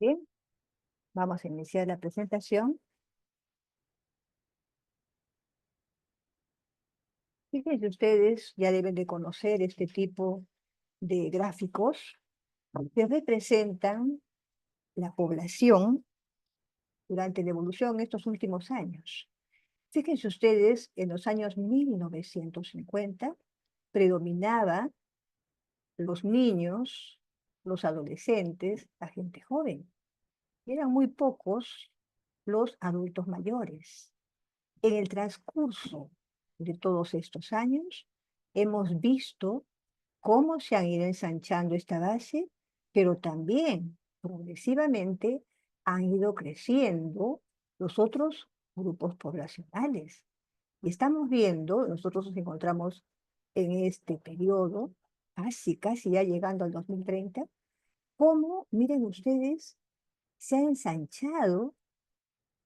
Bien, vamos a iniciar la presentación. Fíjense ustedes, ya deben de conocer este tipo de gráficos que representan la población durante la evolución en estos últimos años. Fíjense ustedes, en los años 1950 predominaba los niños, los adolescentes, la gente joven. Y eran muy pocos los adultos mayores. En el transcurso de todos estos años, hemos visto cómo se han ido ensanchando esta base, pero también progresivamente han ido creciendo los otros grupos poblacionales. Y estamos viendo, nosotros nos encontramos en este periodo, casi ya llegando al 2030, cómo, miren ustedes, se ha ensanchado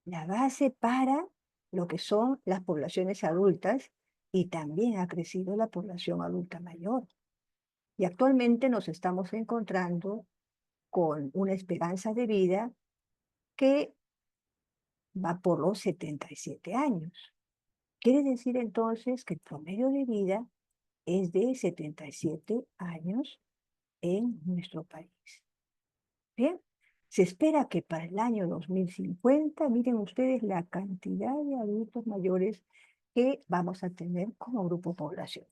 la base para lo que son las poblaciones adultas y también ha crecido la población adulta mayor. Y actualmente nos estamos encontrando con una esperanza de vida que va por los 77 años. Quiere decir entonces que el promedio de vida es de 77 años en nuestro país. Bien, se espera que para el año 2050, miren ustedes la cantidad de adultos mayores que vamos a tener como grupo poblacional.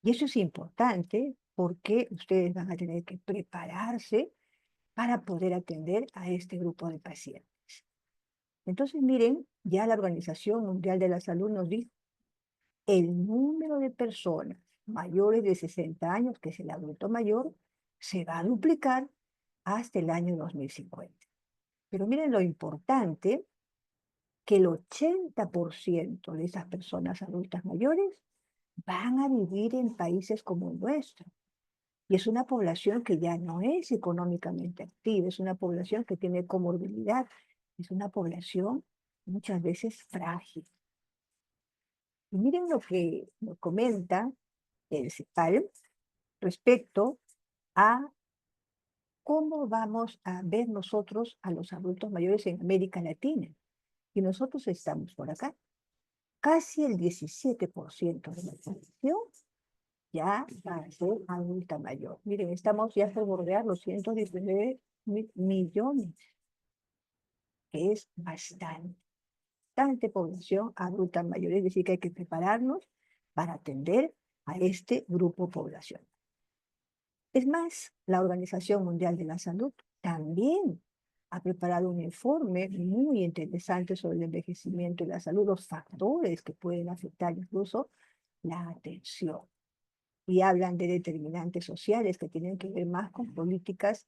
Y eso es importante porque ustedes van a tener que prepararse para poder atender a este grupo de pacientes. Entonces, miren, ya la Organización Mundial de la Salud nos dijo, el número de personas mayores de 60 años, que es el adulto mayor, se va a duplicar hasta el año 2050. Pero miren lo importante, que el 80% de esas personas adultas mayores van a vivir en países como el nuestro. Y es una población que ya no es económicamente activa, es una población que tiene comorbilidad, es una población muchas veces frágil. Y miren lo que nos comenta el CEPAL respecto a cómo vamos a ver nosotros a los adultos mayores en América Latina. Y nosotros estamos por acá. Casi el 17% de la población ya va a ser adulta mayor. Miren, estamos ya por bordear los 119 millones, que es bastante población adulta mayor. Es decir, que hay que prepararnos para atender a este grupo poblacional. Es más, la Organización Mundial de la Salud también ha preparado un informe muy interesante sobre el envejecimiento y la salud, los factores que pueden afectar incluso la atención. Y hablan de determinantes sociales que tienen que ver más con políticas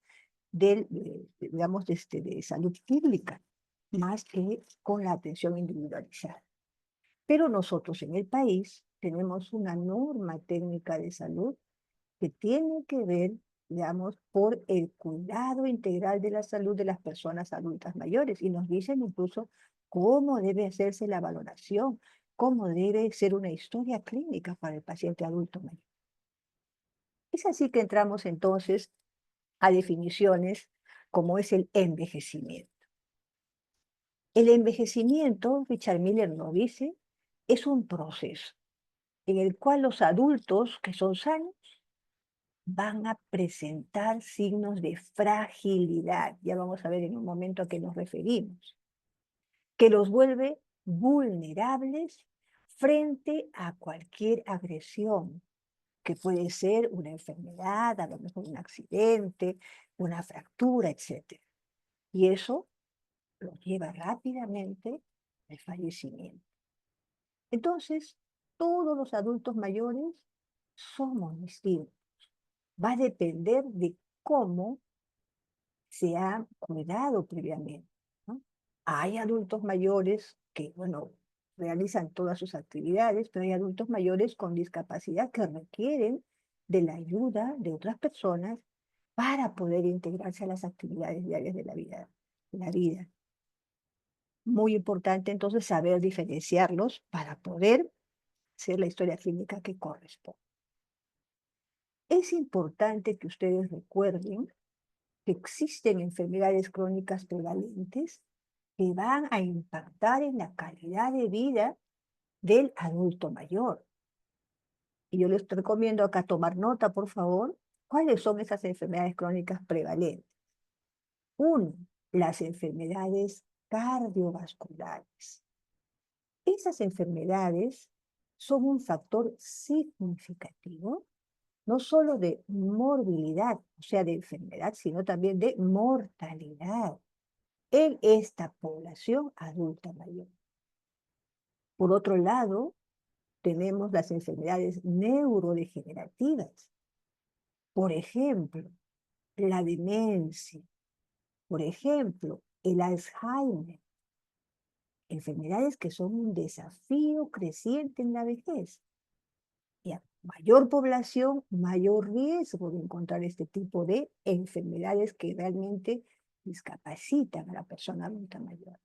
digamos, de salud pública, más que con la atención individualizada. Pero nosotros en el país tenemos una norma técnica de salud que tiene que ver, digamos, por el cuidado integral de la salud de las personas adultas mayores. Y nos dicen incluso cómo debe hacerse la valoración, cómo debe ser una historia clínica para el paciente adulto mayor. Es así que entramos entonces a definiciones como es el envejecimiento. El envejecimiento, Richard Miller nos dice, es un proceso en el cual los adultos que son sanos van a presentar signos de fragilidad. Ya vamos a ver en un momento a qué nos referimos. Que los vuelve vulnerables frente a cualquier agresión, que puede ser una enfermedad, a lo mejor un accidente, una fractura, etc. Y eso los lleva rápidamente al fallecimiento. Entonces, todos los adultos mayores somos distintos. Va a depender de cómo se ha cuidado previamente, ¿no? Hay adultos mayores que, bueno, realizan todas sus actividades, pero hay adultos mayores con discapacidad que requieren de la ayuda de otras personas para poder integrarse a las actividades diarias de la vida. Muy importante entonces saber diferenciarlos para poder hacer la historia clínica que corresponde. Es importante que ustedes recuerden que existen enfermedades crónicas prevalentes que van a impactar en la calidad de vida del adulto mayor. Y yo les recomiendo acá tomar nota, por favor, cuáles son esas enfermedades crónicas prevalentes. Uno, las enfermedades cardiovasculares. Esas enfermedades son un factor significativo, no solo de morbilidad, o sea, de enfermedad, sino también de mortalidad en esta población adulta mayor. Por otro lado, tenemos las enfermedades neurodegenerativas. Por ejemplo, la demencia. Por ejemplo, el Alzheimer. Enfermedades que son un desafío creciente en la vejez. Y a mayor población, mayor riesgo de encontrar este tipo de enfermedades que realmente discapacitan a la persona adulta mayor.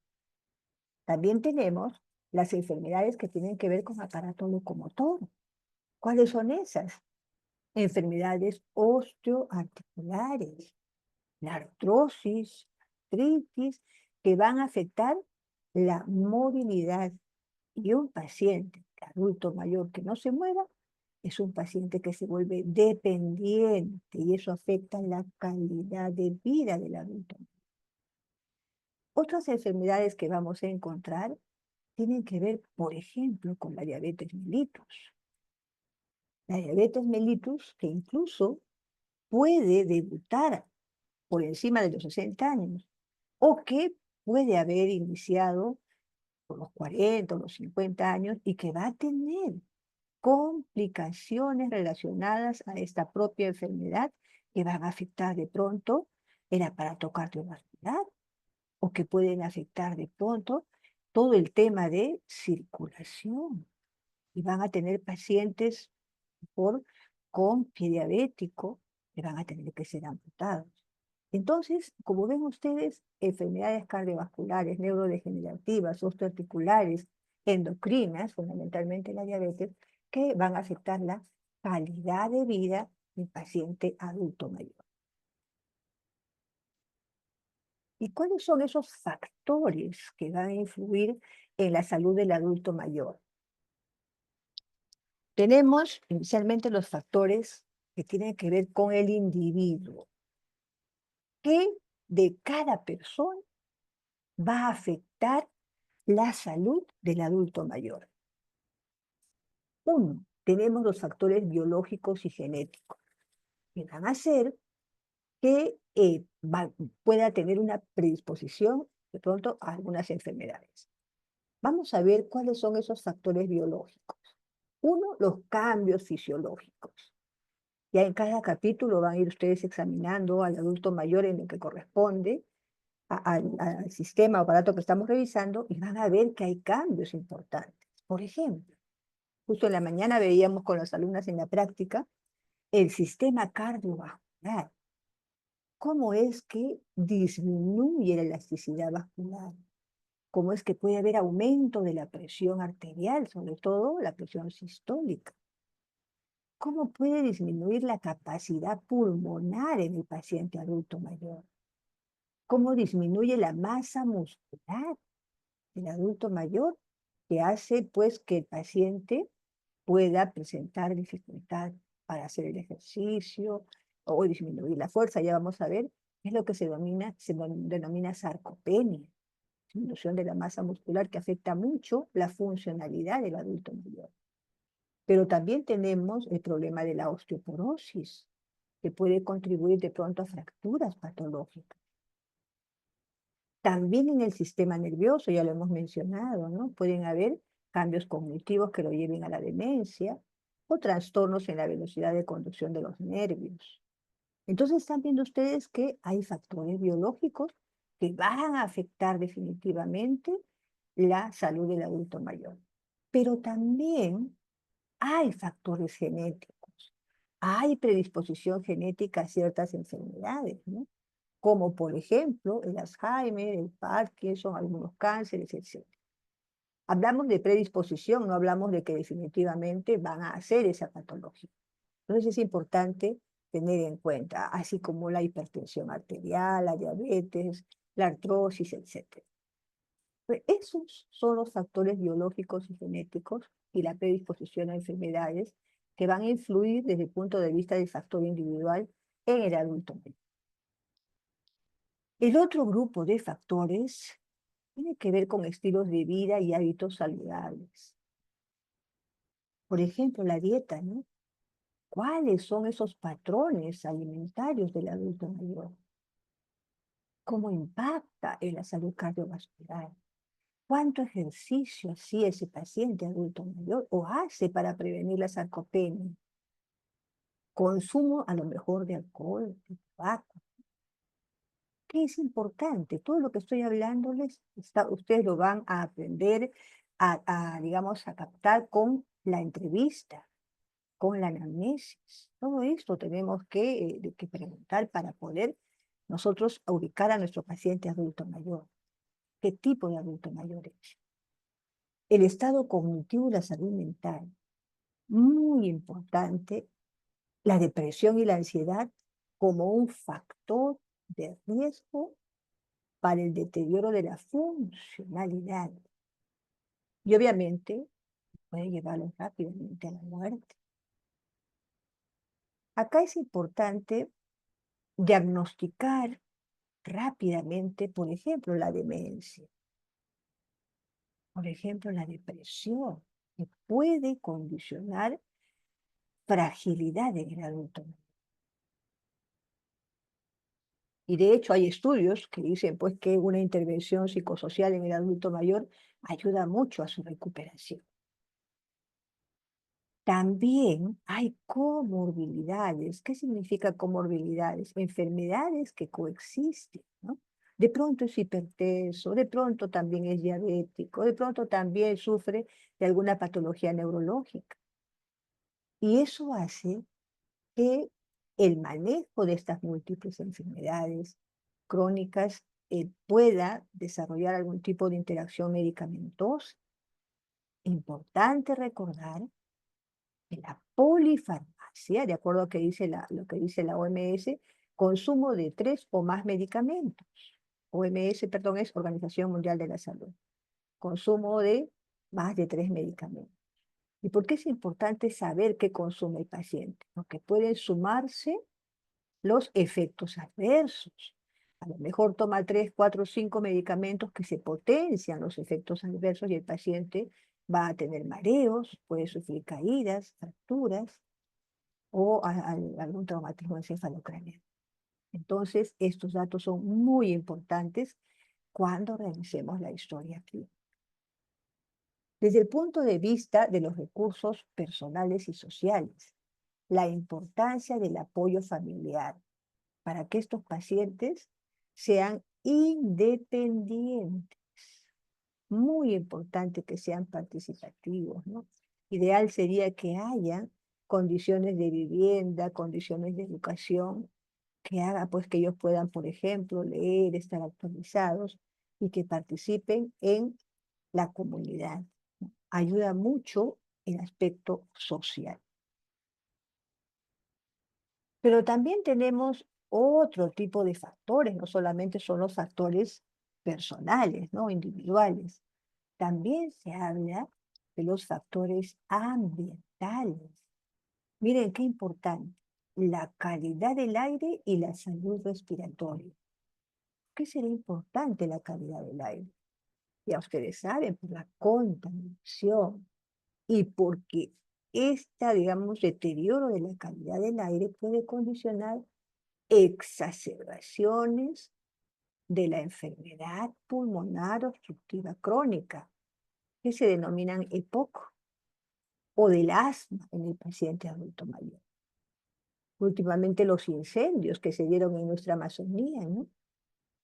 También tenemos las enfermedades que tienen que ver con aparato locomotor. ¿Cuáles son esas? Enfermedades osteoarticulares, la artrosis, artritis, que van a afectar la movilidad. Y un paciente adulto mayor que no se mueva es un paciente que se vuelve dependiente y eso afecta la calidad de vida del adulto. Otras enfermedades que vamos a encontrar tienen que ver, por ejemplo, con la diabetes mellitus. La diabetes mellitus que incluso puede debutar por encima de los 60 años o que puede haber iniciado por los 40 o los 50 años y que va a tener complicaciones relacionadas a esta propia enfermedad que van a afectar de pronto el aparato cardiovascular o que pueden afectar de pronto todo el tema de circulación y van a tener pacientes con pie diabético que van a tener que ser amputados. Entonces, como ven ustedes, enfermedades cardiovasculares, neurodegenerativas, osteoarticulares, endocrinas, fundamentalmente la diabetes, que van a afectar la calidad de vida del paciente adulto mayor. ¿Y cuáles son esos factores que van a influir en la salud del adulto mayor? Tenemos inicialmente los factores que tienen que ver con el individuo, que de cada persona va a afectar la salud del adulto mayor. Uno, tenemos los factores biológicos y genéticos, que van a hacer que pueda tener una predisposición de pronto a algunas enfermedades. Vamos a ver cuáles son esos factores biológicos. Uno, los cambios fisiológicos. Ya en cada capítulo van a ir ustedes examinando al adulto mayor en lo que corresponde al sistema o aparato que estamos revisando y van a ver que hay cambios importantes. Por ejemplo, justo en la mañana veíamos con las alumnas en la práctica el sistema cardiovascular. ¿Cómo es que disminuye la elasticidad vascular? ¿Cómo es que puede haber aumento de la presión arterial, sobre todo la presión sistólica? ¿Cómo puede disminuir la capacidad pulmonar en el paciente adulto mayor? ¿Cómo disminuye la masa muscular del adulto mayor que hace pues que el paciente pueda presentar dificultad para hacer el ejercicio o disminuir la fuerza? Ya vamos a ver qué es lo que se denomina sarcopenia, disminución de la masa muscular que afecta mucho la funcionalidad del adulto mayor. Pero también tenemos el problema de la osteoporosis, que puede contribuir de pronto a fracturas patológicas. También en el sistema nervioso, ya lo hemos mencionado, ¿no? Pueden haber cambios cognitivos que lo lleven a la demencia o trastornos en la velocidad de conducción de los nervios. Entonces están viendo ustedes que hay factores biológicos que van a afectar definitivamente la salud del adulto mayor. Pero también hay factores genéticos, hay predisposición genética a ciertas enfermedades, ¿no? Como por ejemplo el Alzheimer, el Parkinson, algunos cánceres, etc. Hablamos de predisposición, no hablamos de que definitivamente van a hacer esa patología. Entonces es importante tener en cuenta, así como la hipertensión arterial, la diabetes, la artrosis, etc. Pues esos son los factores biológicos y genéticos y la predisposición a enfermedades que van a influir desde el punto de vista del factor individual en el adulto mayor. El otro grupo de factores tiene que ver con estilos de vida y hábitos saludables. Por ejemplo, la dieta, ¿no? ¿Cuáles son esos patrones alimentarios del adulto mayor? ¿Cómo impacta en la salud cardiovascular? ¿Cuánto ejercicio hacía ese paciente adulto mayor o hace para prevenir la sarcopenia? Consumo a lo mejor de alcohol, de tabaco. ¿Qué es importante? Todo lo que estoy hablándoles, ustedes lo van a aprender digamos, a captar con la entrevista, con la anamnesis. Todo esto tenemos que preguntar para poder nosotros ubicar a nuestro paciente adulto mayor. ¿Qué tipo de adulto mayor es? El estado cognitivo y la salud mental. Muy importante, la depresión y la ansiedad como un factor de riesgo para el deterioro de la funcionalidad. Y obviamente puede llevarlo rápidamente a la muerte. Acá es importante diagnosticar rápidamente, por ejemplo, la demencia, por ejemplo, la depresión, que puede condicionar fragilidad en el adulto mayor. Y de hecho hay estudios que dicen pues que una intervención psicosocial en el adulto mayor ayuda mucho a su recuperación. También hay comorbilidades. ¿Qué significa comorbilidades? Enfermedades que coexisten, ¿no? De pronto es hipertenso, de pronto también es diabético, de pronto también sufre de alguna patología neurológica. Y eso hace que el manejo de estas múltiples enfermedades crónicas pueda desarrollar algún tipo de interacción medicamentosa. Importante recordar que la polifarmacia, de acuerdo a lo que dice la OMS, consumo de 3 o más medicamentos. OMS, perdón, es Organización Mundial de la Salud. Consumo de más de 3 medicamentos. ¿Y por qué es importante saber qué consume el paciente? Porque pueden sumarse los efectos adversos. A lo mejor toma 3, 4, 5 medicamentos que se potencian los efectos adversos y el paciente va a tener mareos, puede sufrir caídas, fracturas o algún traumatismo encefalocraneal. Entonces, estos datos son muy importantes cuando realicemos la historia clínica. Desde el punto de vista de los recursos personales y sociales, la importancia del apoyo familiar para que estos pacientes sean independientes. Muy importante que sean participativos, ¿no? Ideal sería que haya condiciones de vivienda, condiciones de educación, que haga pues que ellos puedan, por ejemplo, leer, estar actualizados y que participen en la comunidad. Ayuda mucho el aspecto social. Pero también tenemos otro tipo de factores, no solamente son los factores personales, ¿no? Individuales. También se habla de los factores ambientales. Miren qué importante, la calidad del aire y la salud respiratoria. ¿Qué será importante la calidad del aire? Ya ustedes saben, por la contaminación y porque digamos, deterioro de la calidad del aire puede condicionar exacerbaciones de la enfermedad pulmonar obstructiva crónica, que se denominan EPOC, o del asma en el paciente adulto mayor. Últimamente los incendios que se dieron en nuestra Amazonía, ¿no?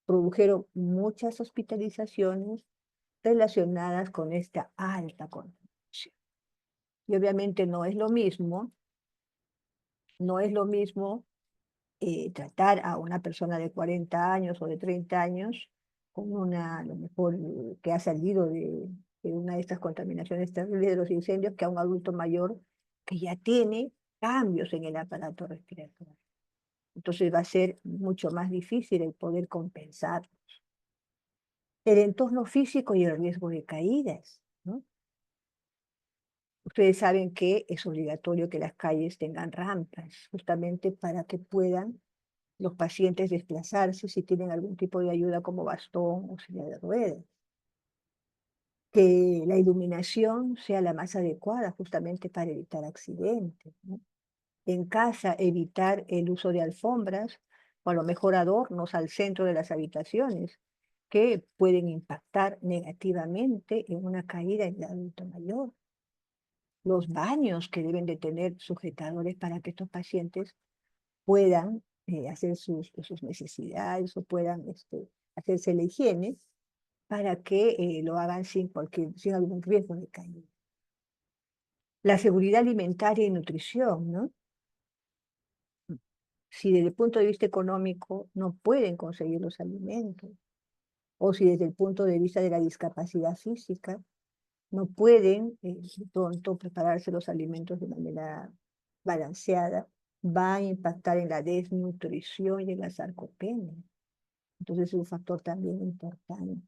Produjeron muchas hospitalizaciones relacionadas con esta alta contaminación. Y obviamente no es lo mismo tratar a una persona de 40 años o de 30 años con a lo mejor que ha salido de una de estas contaminaciones terribles de los incendios que a un adulto mayor que ya tiene cambios en el aparato respiratorio. Entonces va a ser mucho más difícil el poder compensar. El entorno físico y el riesgo de caídas, ¿no? Ustedes saben que es obligatorio que las calles tengan rampas, justamente para que puedan los pacientes desplazarse si tienen algún tipo de ayuda como bastón o silla de ruedas. Que la iluminación sea la más adecuada justamente para evitar accidentes, ¿no? En casa, evitar el uso de alfombras o a lo mejor adornos al centro de las habitaciones que pueden impactar negativamente en una caída en el adulto mayor. Los baños que deben de tener sujetadores para que estos pacientes puedan hacer sus necesidades o puedan hacerse la higiene para que lo hagan sin algún riesgo de caída. La seguridad alimentaria y nutrición, ¿no? Si desde el punto de vista económico no pueden conseguir los alimentos, o si desde el punto de vista de la discapacidad física no pueden de pronto prepararse los alimentos de manera balanceada, va a impactar en la desnutrición y en la sarcopenia. Entonces es un factor también importante.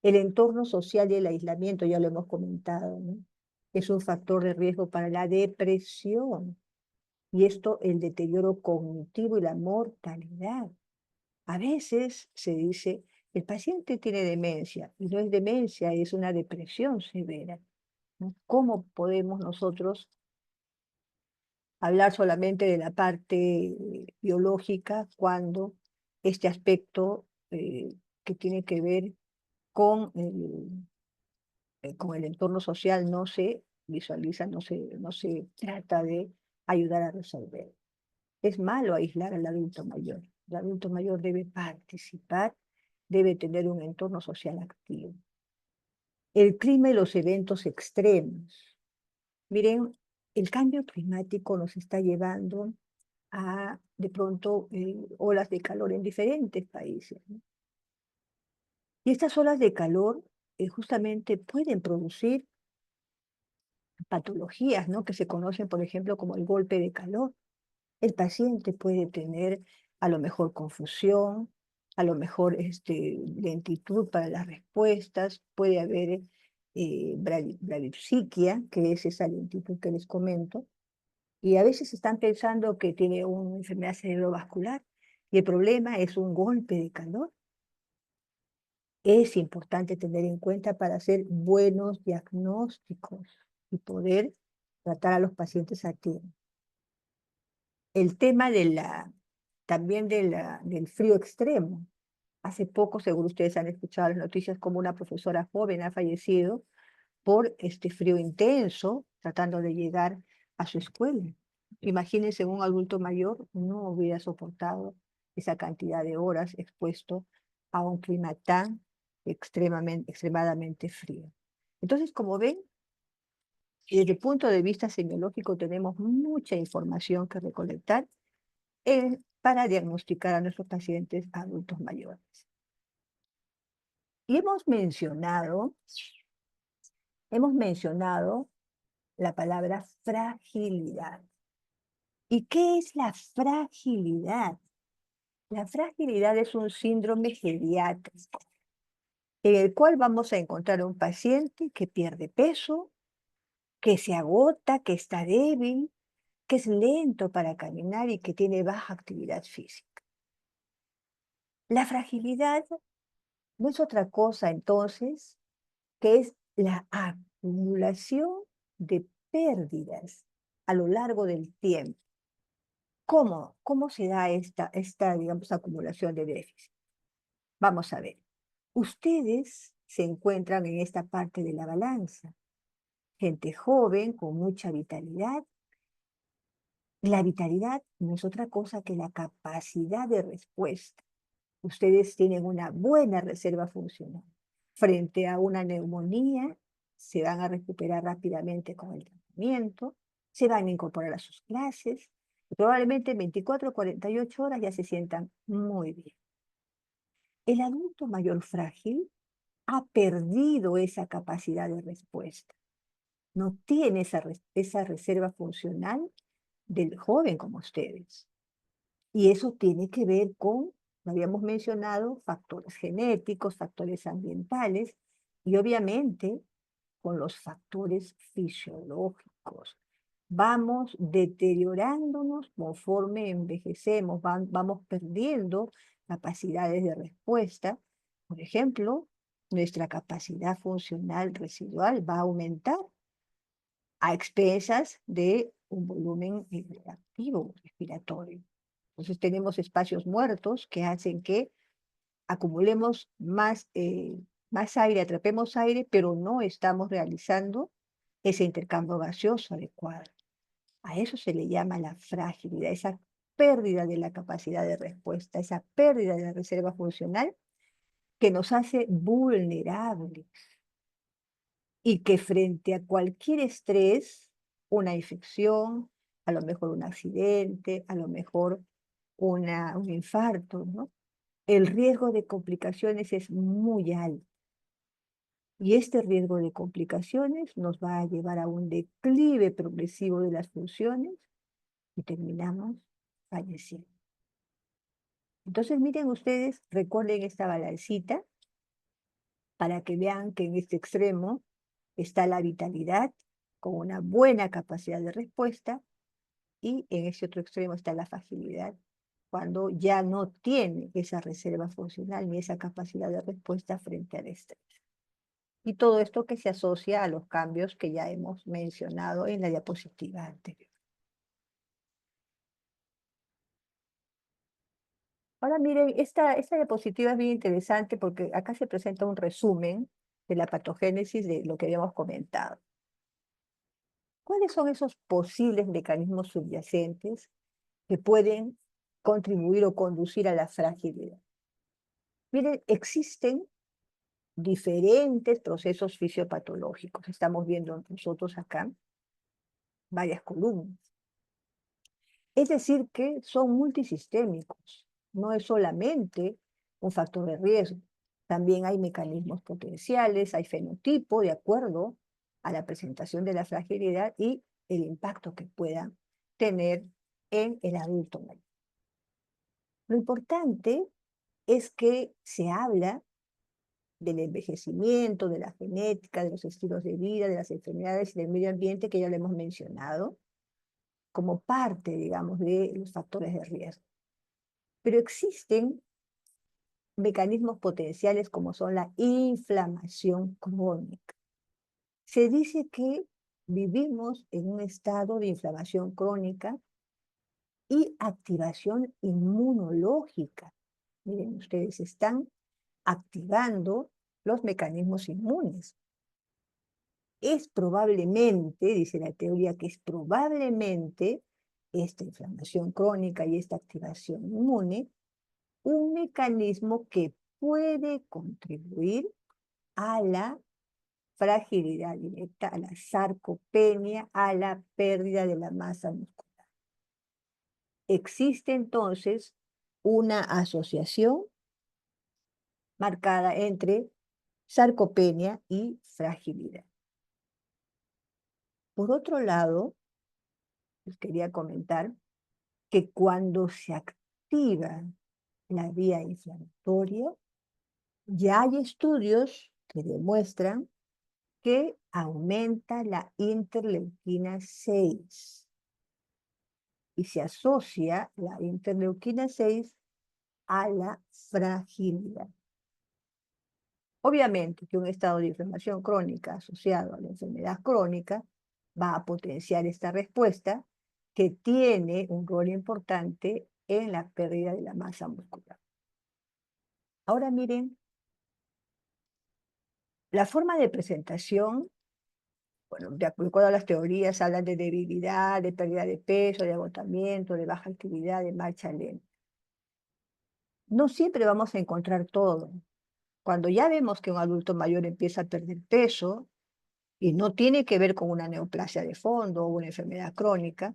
El entorno social y el aislamiento, ya lo hemos comentado, ¿no? Es un factor de riesgo para la depresión y esto el deterioro cognitivo y la mortalidad. A veces se dice, el paciente tiene demencia y no es demencia, es una depresión severa, ¿no? ¿Cómo podemos nosotros hablar solamente de la parte biológica cuando este aspecto que tiene que ver con el entorno social no se visualiza, no se trata de ayudar a resolver? Es malo aislar al adulto mayor. El adulto mayor debe participar, debe tener un entorno social activo. El clima y los eventos extremos. Miren, el cambio climático nos está llevando a, de pronto, olas de calor en diferentes países, ¿no? Y estas olas de calor justamente pueden producir patologías, ¿no? Que se conocen, por ejemplo, como el golpe de calor. El paciente puede tener a lo mejor confusión, a lo mejor lentitud para las respuestas, puede haber bradipsiquia, que es esa lentitud que les comento, y a veces están pensando que tiene una enfermedad cerebrovascular y el problema es un golpe de calor. Es importante tener en cuenta para hacer buenos diagnósticos y poder tratar a los pacientes a tiempo. El tema también del frío extremo. Hace poco, seguro ustedes han escuchado las noticias, como una profesora joven ha fallecido por este frío intenso, tratando de llegar a su escuela. Imagínense, un adulto mayor no hubiera soportado esa cantidad de horas expuesto a un clima tan extremadamente frío. Entonces, como ven, desde el punto de vista semiológico tenemos mucha información que recolectar para diagnosticar a nuestros pacientes adultos mayores. Y hemos mencionado la palabra fragilidad. ¿Y qué es la fragilidad? La fragilidad es un síndrome geriátrico en el cual vamos a encontrar un paciente que pierde peso, que se agota, que está débil, que es lento para caminar y que tiene baja actividad física. La fragilidad no es otra cosa entonces que es la acumulación de pérdidas a lo largo del tiempo. ¿Cómo se da digamos, acumulación de déficit? Vamos a ver. Ustedes se encuentran en esta parte de la balanza. Gente joven, con mucha vitalidad. La vitalidad no es otra cosa que la capacidad de respuesta. Ustedes tienen una buena reserva funcional. Frente a una neumonía, se van a recuperar rápidamente con el tratamiento, se van a incorporar a sus clases, y probablemente en 24 o 48 horas ya se sientan muy bien. El adulto mayor frágil ha perdido esa capacidad de respuesta. No tiene esa reserva funcional del joven como ustedes. Y eso tiene que ver con, lo habíamos mencionado, factores genéticos, factores ambientales y obviamente con los factores fisiológicos. Vamos deteriorándonos conforme envejecemos, vamos perdiendo capacidades de respuesta. Por ejemplo, nuestra capacidad funcional residual va a aumentar a expensas de un volumen activo respiratorio. Entonces tenemos espacios muertos que hacen que acumulemos más aire, atrapemos aire, pero no estamos realizando ese intercambio gaseoso adecuado. A eso se le llama la fragilidad, esa pérdida de la capacidad de respuesta, esa pérdida de la reserva funcional que nos hace vulnerables y que frente a cualquier estrés, una infección, a lo mejor un accidente, a lo mejor un infarto, ¿no? El riesgo de complicaciones es muy alto. Y este riesgo de complicaciones nos va a llevar a un declive progresivo de las funciones y terminamos falleciendo. Entonces, miren ustedes, recuerden esta balancita para que vean que en este extremo está la vitalidad con una buena capacidad de respuesta y en ese otro extremo está la fragilidad cuando ya no tiene esa reserva funcional ni esa capacidad de respuesta frente al estrés. Y todo esto que se asocia a los cambios que ya hemos mencionado en la diapositiva anterior. Ahora miren, esta diapositiva es bien interesante porque acá se presenta un resumen de la patogénesis de lo que habíamos comentado. ¿Cuáles son esos posibles mecanismos subyacentes que pueden contribuir o conducir a la fragilidad? Miren, existen diferentes procesos fisiopatológicos. Estamos viendo nosotros acá varias columnas. Es decir, que son multisistémicos. No es solamente un factor de riesgo. También hay mecanismos potenciales, hay fenotipo de acuerdo a la presentación de la fragilidad y el impacto que pueda tener en el adulto mayor. Lo importante es que se habla del envejecimiento, de la genética, de los estilos de vida, de las enfermedades y del medio ambiente, que ya lo hemos mencionado, como parte, digamos, de los factores de riesgo. Pero existen mecanismos potenciales como son la inflamación crónica. Se dice que vivimos en un estado de inflamación crónica y activación inmunológica. Miren, ustedes están activando los mecanismos inmunes. Es probablemente, dice la teoría, que es probablemente esta inflamación crónica y esta activación inmune un mecanismo que puede contribuir a la fragilidad directa, a la sarcopenia, a la pérdida de la masa muscular. Existe entonces una asociación marcada entre sarcopenia y fragilidad. Por otro lado, les quería comentar que cuando se activa la vía inflamatoria, ya hay estudios que demuestran que aumenta la interleuquina 6 y se asocia la interleuquina 6 a la fragilidad. Obviamente que un estado de inflamación crónica asociado a la enfermedad crónica va a potenciar esta respuesta que tiene un rol importante en la pérdida de la masa muscular. Ahora miren, la forma de presentación, bueno, de acuerdo a las teorías, hablan de debilidad, de pérdida de peso, de agotamiento, de baja actividad, de marcha lenta. No siempre vamos a encontrar todo. Cuando ya vemos que un adulto mayor empieza a perder peso, y no tiene que ver con una neoplasia de fondo o una enfermedad crónica,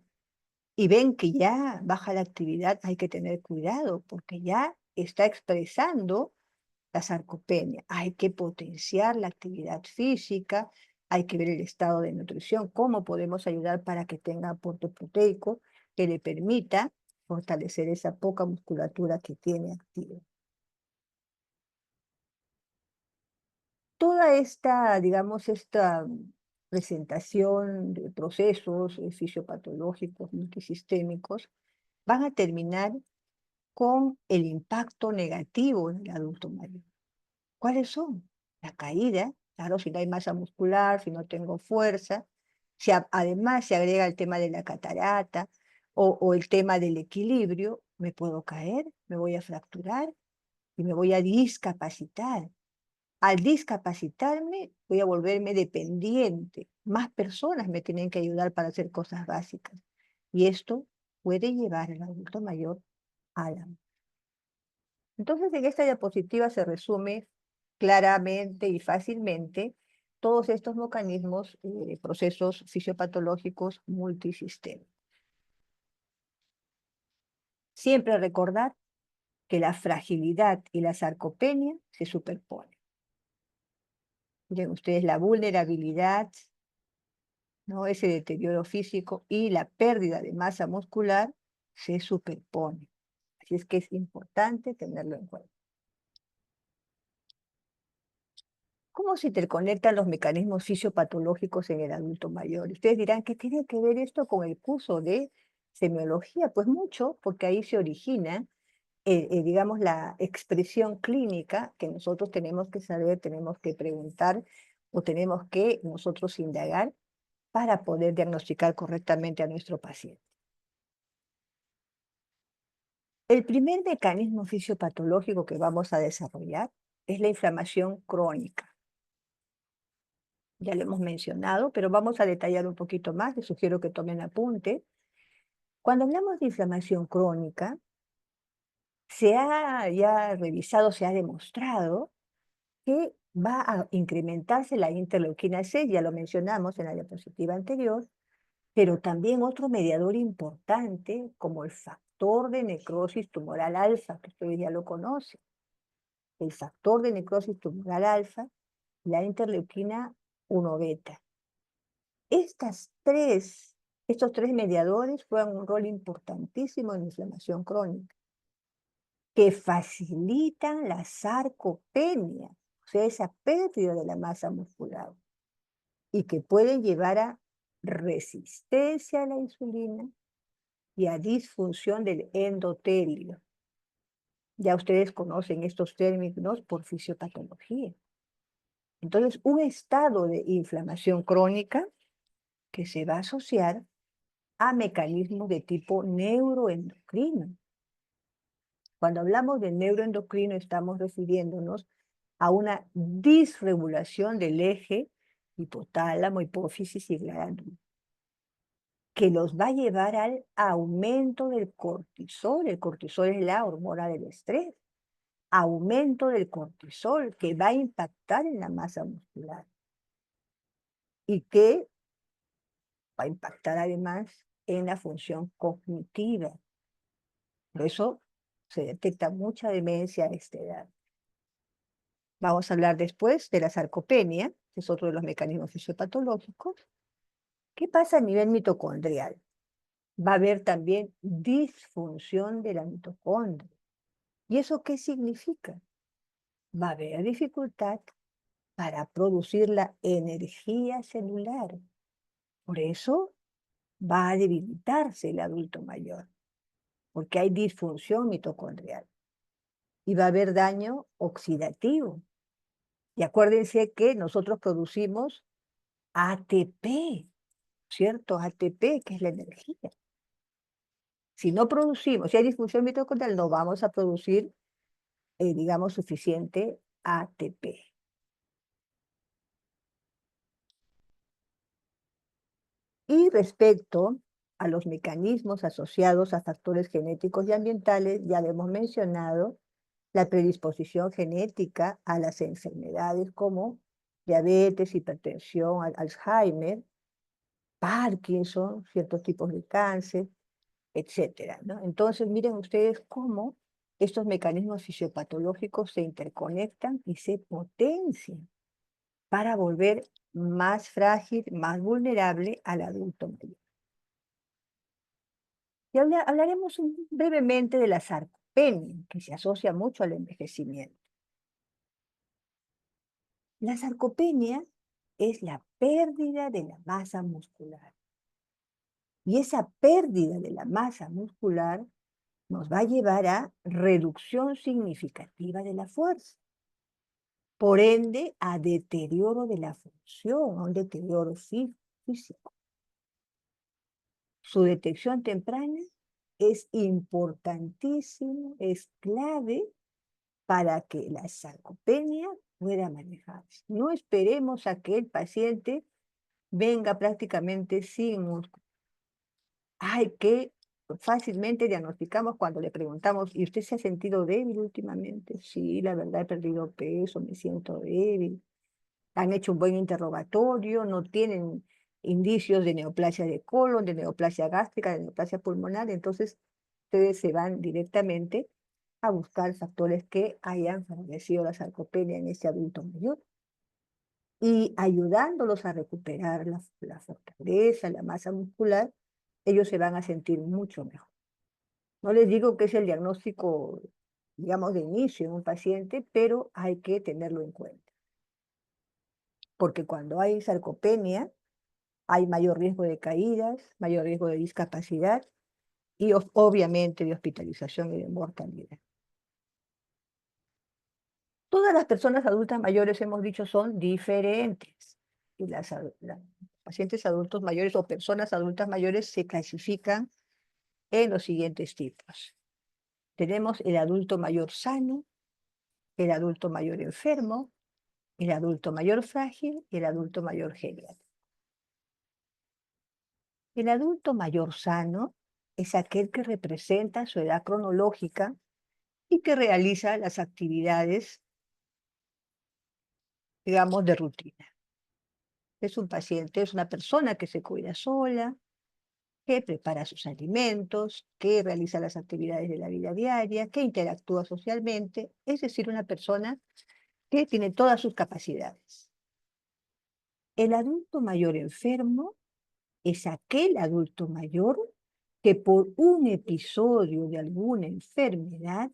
y ven que ya baja la actividad, hay que tener cuidado porque ya está expresando la sarcopenia. Hay que potenciar la actividad física, hay que ver el estado de nutrición, cómo podemos ayudar para que tenga aporte proteico que le permita fortalecer esa poca musculatura que tiene activa. Toda esta, digamos, esta presentación de procesos fisiopatológicos multisistémicos van a terminar con el impacto negativo en el adulto mayor. ¿Cuáles son? La caída, claro, si no hay masa muscular, si no tengo fuerza, si además se agrega el tema de la catarata o el tema del equilibrio, me puedo caer, me voy a fracturar y me voy a discapacitar. Al discapacitarme, voy a volverme dependiente. Más personas me tienen que ayudar para hacer cosas básicas. Y esto puede llevar al adulto mayor a la... Entonces, en esta diapositiva se resume claramente y fácilmente todos estos mecanismos, procesos fisiopatológicos multisistémicos. Siempre recordar que la fragilidad y la sarcopenia se superponen. Miren ustedes la vulnerabilidad, ¿no? Ese deterioro físico y la pérdida de masa muscular se superponen. Así es que es importante tenerlo en cuenta. ¿Cómo se interconectan los mecanismos fisiopatológicos en el adulto mayor? Ustedes dirán, ¿qué tiene que ver esto con el curso de semiología? Pues mucho, porque ahí se origina, digamos, la expresión clínica que nosotros tenemos que saber, tenemos que preguntar o tenemos que nosotros indagar para poder diagnosticar correctamente a nuestro paciente. El primer mecanismo fisiopatológico que vamos a desarrollar es la inflamación crónica. Ya lo hemos mencionado, pero vamos a detallar un poquito más. Les sugiero que tomen apunte. Cuando hablamos de inflamación crónica, se ha ya revisado, se ha demostrado que va a incrementarse la interleuquina 6, ya lo mencionamos en la diapositiva anterior, pero también otro mediador importante como el factor de necrosis tumoral alfa, que ustedes ya lo conocen. El factor de necrosis tumoral alfa, la interleuquina 1 beta. Estos tres mediadores juegan un rol importantísimo en la inflamación crónica, que facilitan la sarcopenia, o sea, esa pérdida de la masa muscular, y que pueden llevar a resistencia a la insulina y a disfunción del endotelio. Ya ustedes conocen estos términos por fisiopatología. Entonces, un estado de inflamación crónica que se va a asociar a mecanismos de tipo neuroendocrino. Cuando hablamos de neuroendocrino estamos refiriéndonos a una disregulación del eje hipotálamo, hipófisis y glándula, que los va a llevar al aumento del cortisol. El cortisol es la hormona del estrés. Aumento del cortisol que va a impactar en la masa muscular y que va a impactar además en la función cognitiva. Por eso se detecta mucha demencia a esta edad. Vamos a hablar después de la sarcopenia, que es otro de los mecanismos fisiopatológicos. ¿Qué pasa a nivel mitocondrial? Va a haber también disfunción de la mitocondria. ¿Y eso qué significa? Va a haber dificultad para producir la energía celular. Por eso va a debilitarse el adulto mayor, porque hay disfunción mitocondrial. Y va a haber daño oxidativo. Y acuérdense que nosotros producimos ATP, ¿cierto? ATP, que es la energía. Si no producimos, si hay disfunción mitocondrial, no vamos a producir, digamos, suficiente ATP. Y respecto a los mecanismos asociados a factores genéticos y ambientales, ya lo hemos mencionado, la predisposición genética a las enfermedades como diabetes, hipertensión, Alzheimer, Parkinson, ciertos tipos de cáncer, etcétera, ¿no? Entonces, miren ustedes cómo estos mecanismos fisiopatológicos se interconectan y se potencian para volver más frágil, más vulnerable al adulto mayor. Y hablaremos brevemente de la sarcopenia, que se asocia mucho al envejecimiento. La sarcopenia es la pérdida de la masa muscular. Y esa pérdida de la masa muscular nos va a llevar a reducción significativa de la fuerza. Por ende, a deterioro de la función, a un deterioro físico. Su detección temprana es importantísimo, es clave para que la sarcopenia pueda manejarse. No esperemos a que el paciente venga prácticamente sin músculo. Ay, que fácilmente diagnosticamos cuando le preguntamos, ¿y usted se ha sentido débil últimamente? Sí, la verdad he perdido peso, me siento débil. Han hecho un buen interrogatorio, no tienen indicios de neoplasia de colon, de neoplasia gástrica, de neoplasia pulmonar, entonces ustedes se van directamente a buscar factores que hayan favorecido la sarcopenia en ese adulto mayor y ayudándolos a recuperar la fortaleza, la masa muscular, ellos se van a sentir mucho mejor. No les digo que es el diagnóstico, digamos, de inicio en un paciente, pero hay que tenerlo en cuenta. Porque cuando hay sarcopenia, hay mayor riesgo de caídas, mayor riesgo de discapacidad y obviamente de hospitalización y de mortalidad. Todas las personas adultas mayores, hemos dicho, son diferentes. Y las pacientes adultos mayores o personas adultas mayores se clasifican en los siguientes tipos. Tenemos el adulto mayor sano, el adulto mayor enfermo, el adulto mayor frágil y el adulto mayor geriátrico. El adulto mayor sano es aquel que representa su edad cronológica y que realiza las actividades, digamos, de rutina. Es un paciente, es una persona que se cuida sola, que prepara sus alimentos, que realiza las actividades de la vida diaria, que interactúa socialmente, es decir, una persona que tiene todas sus capacidades. El adulto mayor enfermo es aquel adulto mayor que por un episodio de alguna enfermedad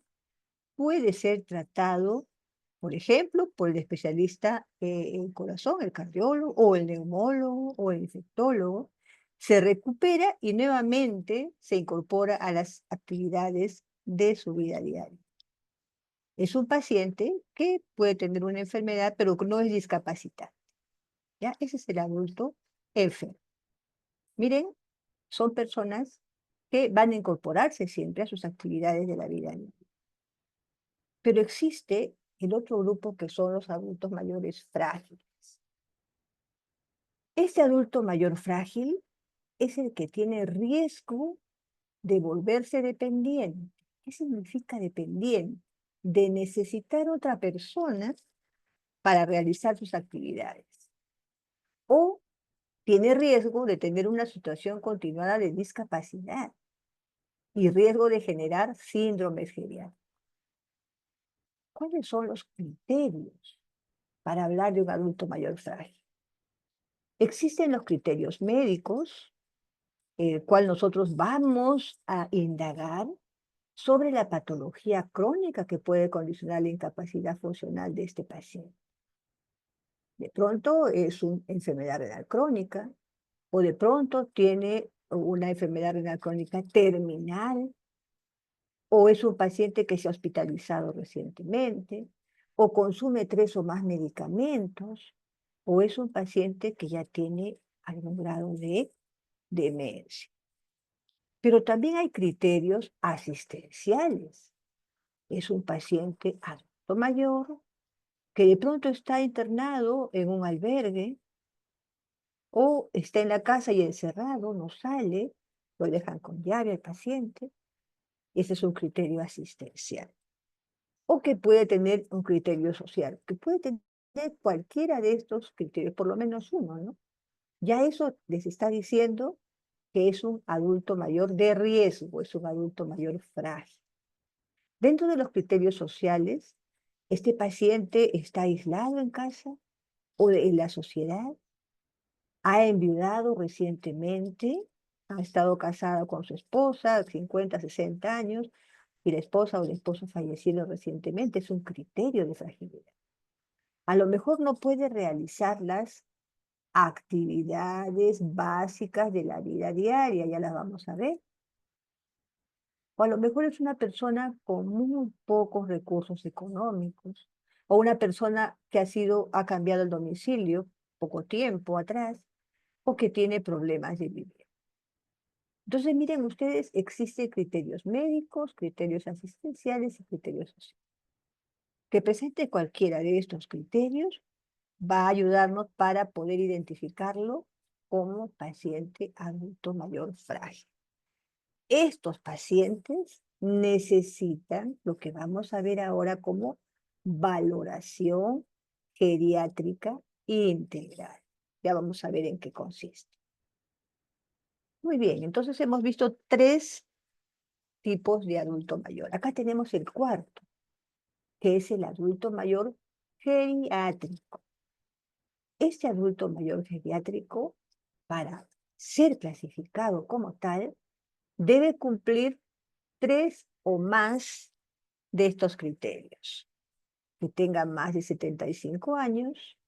puede ser tratado, por ejemplo, por el especialista en corazón, el cardiólogo, o el neumólogo, o el infectólogo, se recupera y nuevamente se incorpora a las actividades de su vida diaria. Es un paciente que puede tener una enfermedad, pero que no es discapacitado. ¿Ya? Ese es el adulto enfermo. Miren, son personas que van a incorporarse siempre a sus actividades de la vida diaria. Pero existe el otro grupo que son los adultos mayores frágiles. Este adulto mayor frágil es el que tiene riesgo de volverse dependiente. ¿Qué significa dependiente? De necesitar otra persona para realizar sus actividades. O tiene riesgo de tener una situación continuada de discapacidad y riesgo de generar síndromes geriátricos. ¿Cuáles son los criterios para hablar de un adulto mayor frágil? Existen los criterios médicos, el cual nosotros vamos a indagar sobre la patología crónica que puede condicionar la incapacidad funcional de este paciente. De pronto es una enfermedad renal crónica, o de pronto tiene una enfermedad renal crónica terminal, o es un paciente que se ha hospitalizado recientemente, o consume 3 o más medicamentos, o es un paciente que ya tiene algún grado de demencia. Pero también hay criterios asistenciales. Es un paciente adulto mayor que de pronto está internado en un albergue o está en la casa y encerrado, no sale, lo dejan con llave al paciente. Ese es un criterio asistencial. O que puede tener un criterio social, que puede tener cualquiera de estos criterios, por lo menos uno, ¿no? Ya eso les está diciendo que es un adulto mayor de riesgo, es un adulto mayor frágil. Dentro de los criterios sociales, ¿este paciente está aislado en casa o en la sociedad? ¿Ha enviudado recientemente? ha estado casado con su esposa, 50, 60 años, y la esposa o el esposo fallecieron recientemente, es un criterio de fragilidad. A lo mejor no puede realizar las actividades básicas de la vida diaria, ya las vamos a ver. O a lo mejor es una persona con muy pocos recursos económicos, o una persona que ha cambiado el domicilio poco tiempo atrás, o que tiene problemas de vivir. Entonces, miren ustedes, existen criterios médicos, criterios asistenciales y criterios sociales. Que presente cualquiera de estos criterios va a ayudarnos para poder identificarlo como paciente adulto mayor frágil. Estos pacientes necesitan lo que vamos a ver ahora como valoración geriátrica integral. Ya vamos a ver en qué consiste. Muy bien, entonces hemos visto 3 tipos de adulto mayor. Acá tenemos el cuarto, que es el adulto mayor geriátrico. Este adulto mayor geriátrico, para ser clasificado como tal, debe cumplir 3 o más de estos criterios. Que tenga más de 75 años,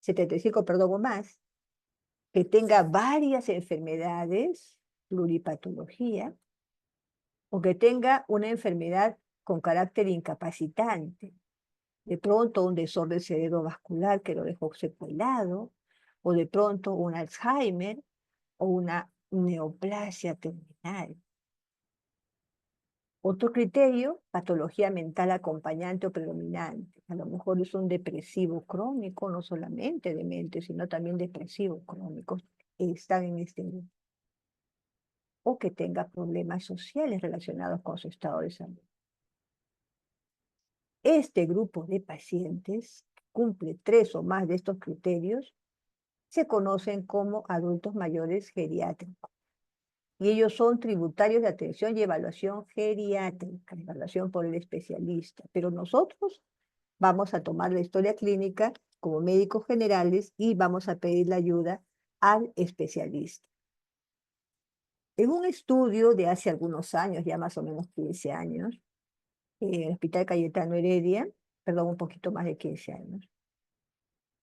75, perdón, o más, que tenga varias enfermedades, pluripatología, o que tenga una enfermedad con carácter incapacitante, de pronto un desorden cerebrovascular que lo dejó secuelado, o de pronto un Alzheimer o una neoplasia terminal. Otro criterio, patología mental acompañante o predominante. A lo mejor es un depresivo crónico, no solamente demente, sino también depresivo crónico. Están en este grupo. O que tenga problemas sociales relacionados con su estado de salud. Este grupo de pacientes que cumple 3 o más de estos criterios se conocen como adultos mayores geriátricos. Y ellos son tributarios de atención y evaluación geriátrica, evaluación por el especialista. Pero nosotros vamos a tomar la historia clínica como médicos generales y vamos a pedir la ayuda al especialista. En un estudio de hace algunos años, ya más o menos 15 años, en el Hospital Cayetano Heredia, perdón, un poquito más de 15 años,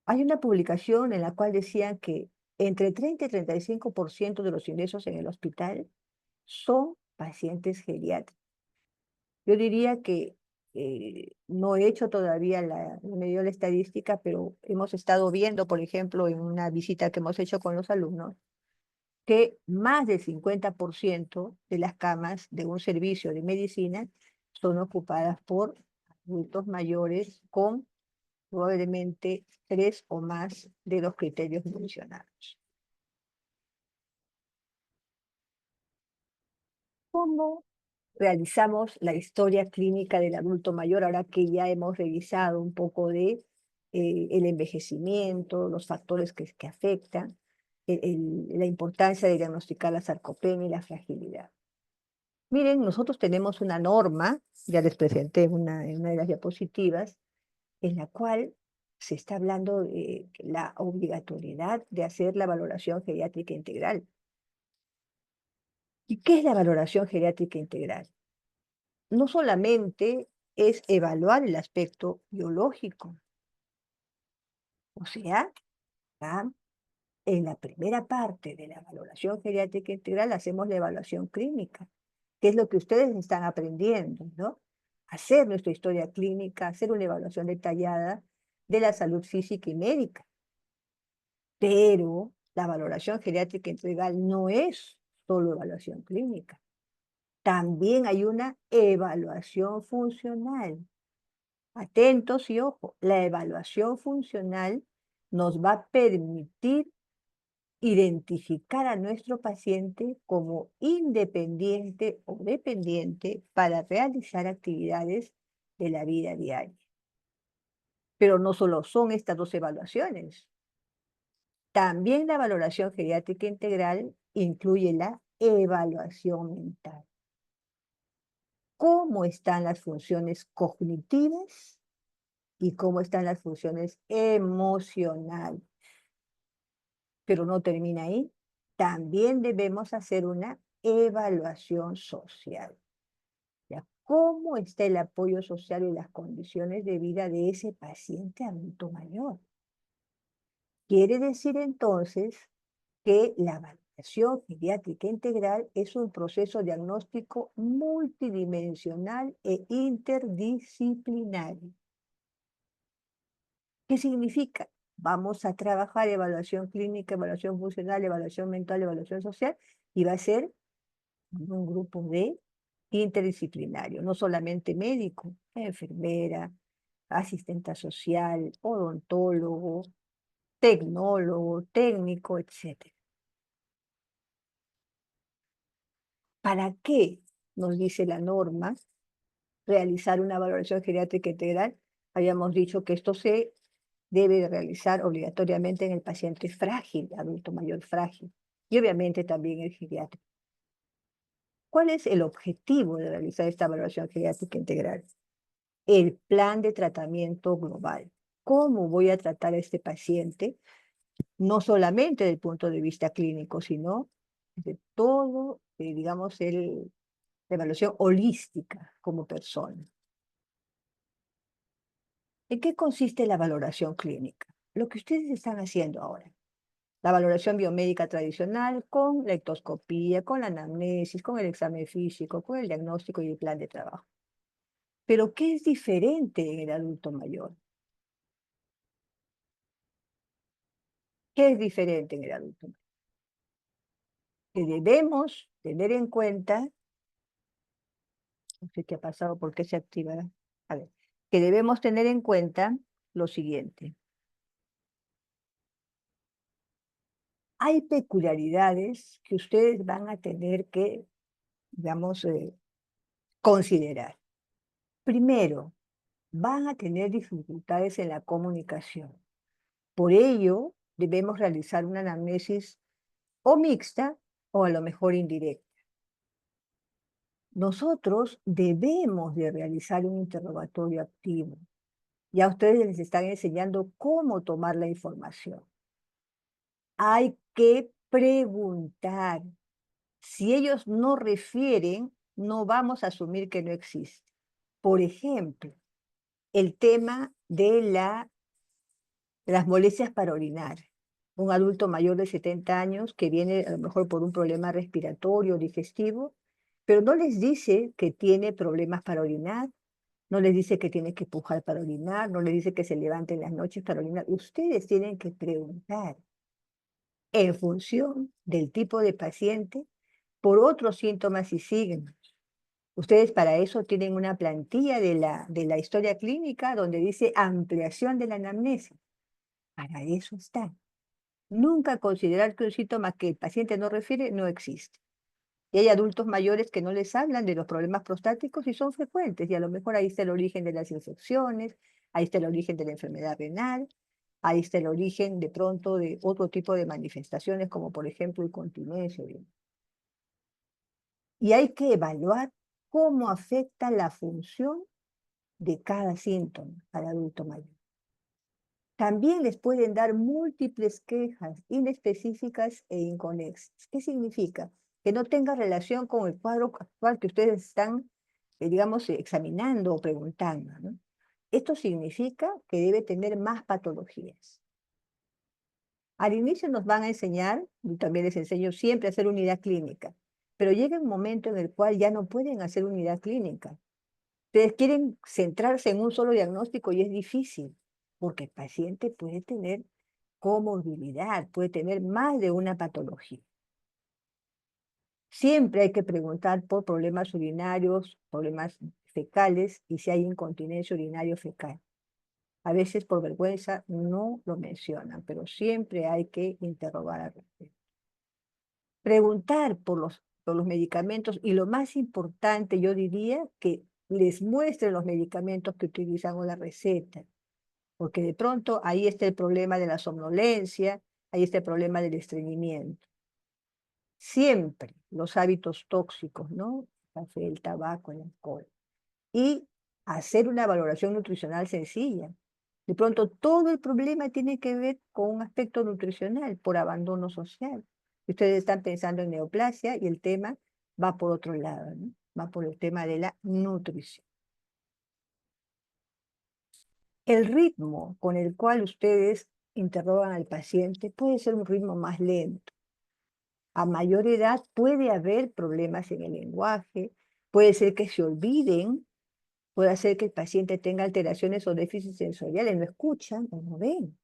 hay una publicación en la cual decían que entre 30 y 35% de los ingresos en el hospital son pacientes geriátricos. Yo diría que no he hecho todavía no me dio la estadística, pero hemos estado viendo, por ejemplo, en una visita que hemos hecho con los alumnos, que más del 50% de las camas de un servicio de medicina son ocupadas por adultos mayores con probablemente 3 o más de los criterios mencionados. ¿Cómo realizamos la historia clínica del adulto mayor ahora que ya hemos revisado un poco de el envejecimiento, los factores que afectan, la importancia de diagnosticar la sarcopenia y la fragilidad? Miren, nosotros tenemos una norma, ya les presenté en una de las diapositivas, en la cual se está hablando de la obligatoriedad de hacer la valoración geriátrica integral. ¿Y qué es la valoración geriátrica integral? No solamente es evaluar el aspecto biológico, o sea, ¿ah? En la primera parte de la valoración geriátrica integral hacemos la evaluación clínica, que es lo que ustedes están aprendiendo, ¿no? Hacer nuestra historia clínica, hacer una evaluación detallada de la salud física y médica. Pero la valoración geriátrica integral no es solo evaluación clínica. También hay una evaluación funcional. Atentos y ojo, la evaluación funcional nos va a permitir identificar a nuestro paciente como independiente o dependiente para realizar actividades de la vida diaria. Pero no solo son estas 2 evaluaciones. También la valoración geriátrica integral incluye la evaluación mental. ¿Cómo están las funciones cognitivas y cómo están las funciones emocionales? Pero no termina ahí. también debemos hacer una evaluación social. ¿Ya? ¿Cómo está el apoyo social y las condiciones de vida de ese paciente adulto mayor? Quiere decir entonces que la valoración geriátrica integral es un proceso diagnóstico multidimensional e interdisciplinario. ¿Qué significa? Vamos a trabajar evaluación clínica, evaluación funcional, evaluación mental, evaluación social, y va a ser un grupo de interdisciplinario, no solamente médico, enfermera, asistente social, odontólogo, tecnólogo, técnico, etc. ¿Para qué nos dice la norma realizar una valoración geriátrica integral? Habíamos dicho que esto se debe de realizar obligatoriamente en el paciente frágil, adulto mayor frágil, y obviamente también el geriátrico. ¿Cuál es el objetivo de realizar esta valoración geriátrica integral? El plan de tratamiento global. ¿Cómo voy a tratar a este paciente? No solamente desde el punto de vista clínico, sino de todo, digamos, la evaluación holística como persona. ¿En qué consiste la valoración clínica? Lo que ustedes están haciendo ahora. La valoración biomédica tradicional con la ectoscopía, con la anamnesis, con el examen físico, con el diagnóstico y el plan de trabajo. Pero ¿qué es diferente en el adulto mayor? ¿Qué es diferente en el adulto mayor? Que debemos tener en cuenta, no sé qué ha pasado, por qué se activa, a ver, que debemos tener en cuenta lo siguiente. Hay peculiaridades que ustedes van a tener que, digamos, considerar. Primero, van a tener dificultades en la comunicación. Por ello, debemos realizar una anamnesis o mixta o a lo mejor indirecta. Nosotros debemos de realizar un interrogatorio activo. Ya ustedes les están enseñando cómo tomar la información. Hay que preguntar. Si ellos no refieren, no vamos a asumir que no existe. Por ejemplo, el tema de las molestias para orinar. Un adulto mayor de 70 años que viene a lo mejor por un problema respiratorio, digestivo, pero no les dice que tiene problemas para orinar, no les dice que tiene que pujar para orinar, no les dice que se levante en las noches para orinar. Ustedes tienen que preguntar en función del tipo de paciente por otros síntomas y signos. Ustedes para eso tienen una plantilla de la historia clínica donde dice ampliación de la anamnesis. Para eso está. Nunca considerar que un síntoma que el paciente no refiere no existe. Y hay adultos mayores que no les hablan de los problemas prostáticos y son frecuentes. Y a lo mejor ahí está el origen de las infecciones, ahí está el origen de la enfermedad renal, ahí está el origen de pronto de otro tipo de manifestaciones como por ejemplo incontinencia. Y hay que evaluar cómo afecta la función de cada síntoma al adulto mayor. También les pueden dar múltiples quejas inespecíficas e inconexas. ¿Qué significa? Que no tenga relación con el cuadro actual que ustedes están, digamos, examinando o preguntando, ¿no? Esto significa que debe tener más patologías. Al inicio nos van a enseñar, y también les enseño siempre a hacer unidad clínica, pero llega un momento en el cual ya no pueden hacer unidad clínica. Ustedes quieren centrarse en un solo diagnóstico y es difícil, porque el paciente puede tener comorbilidad, puede tener más de una patología. Siempre hay que preguntar por problemas urinarios, problemas fecales y si hay incontinencia urinario fecal. A veces por vergüenza no lo mencionan, pero siempre hay que interrogar al respecto. Preguntar por los medicamentos y lo más importante, yo diría, que les muestren los medicamentos que utilizan o la receta, porque de pronto ahí está el problema de la somnolencia, ahí está el problema del estreñimiento. Siempre los hábitos tóxicos, ¿no? El café, el tabaco, el alcohol. Y hacer una valoración nutricional sencilla. De pronto todo el problema tiene que ver con un aspecto nutricional por abandono social. Ustedes están pensando en neoplasia y el tema va por otro lado, ¿no? Va por el tema de la nutrición. El ritmo con el cual ustedes interrogan al paciente puede ser un ritmo más lento. A mayor edad puede haber problemas en el lenguaje, puede ser que se olviden, puede ser que el paciente tenga alteraciones o déficits sensoriales, no escuchan o no ven.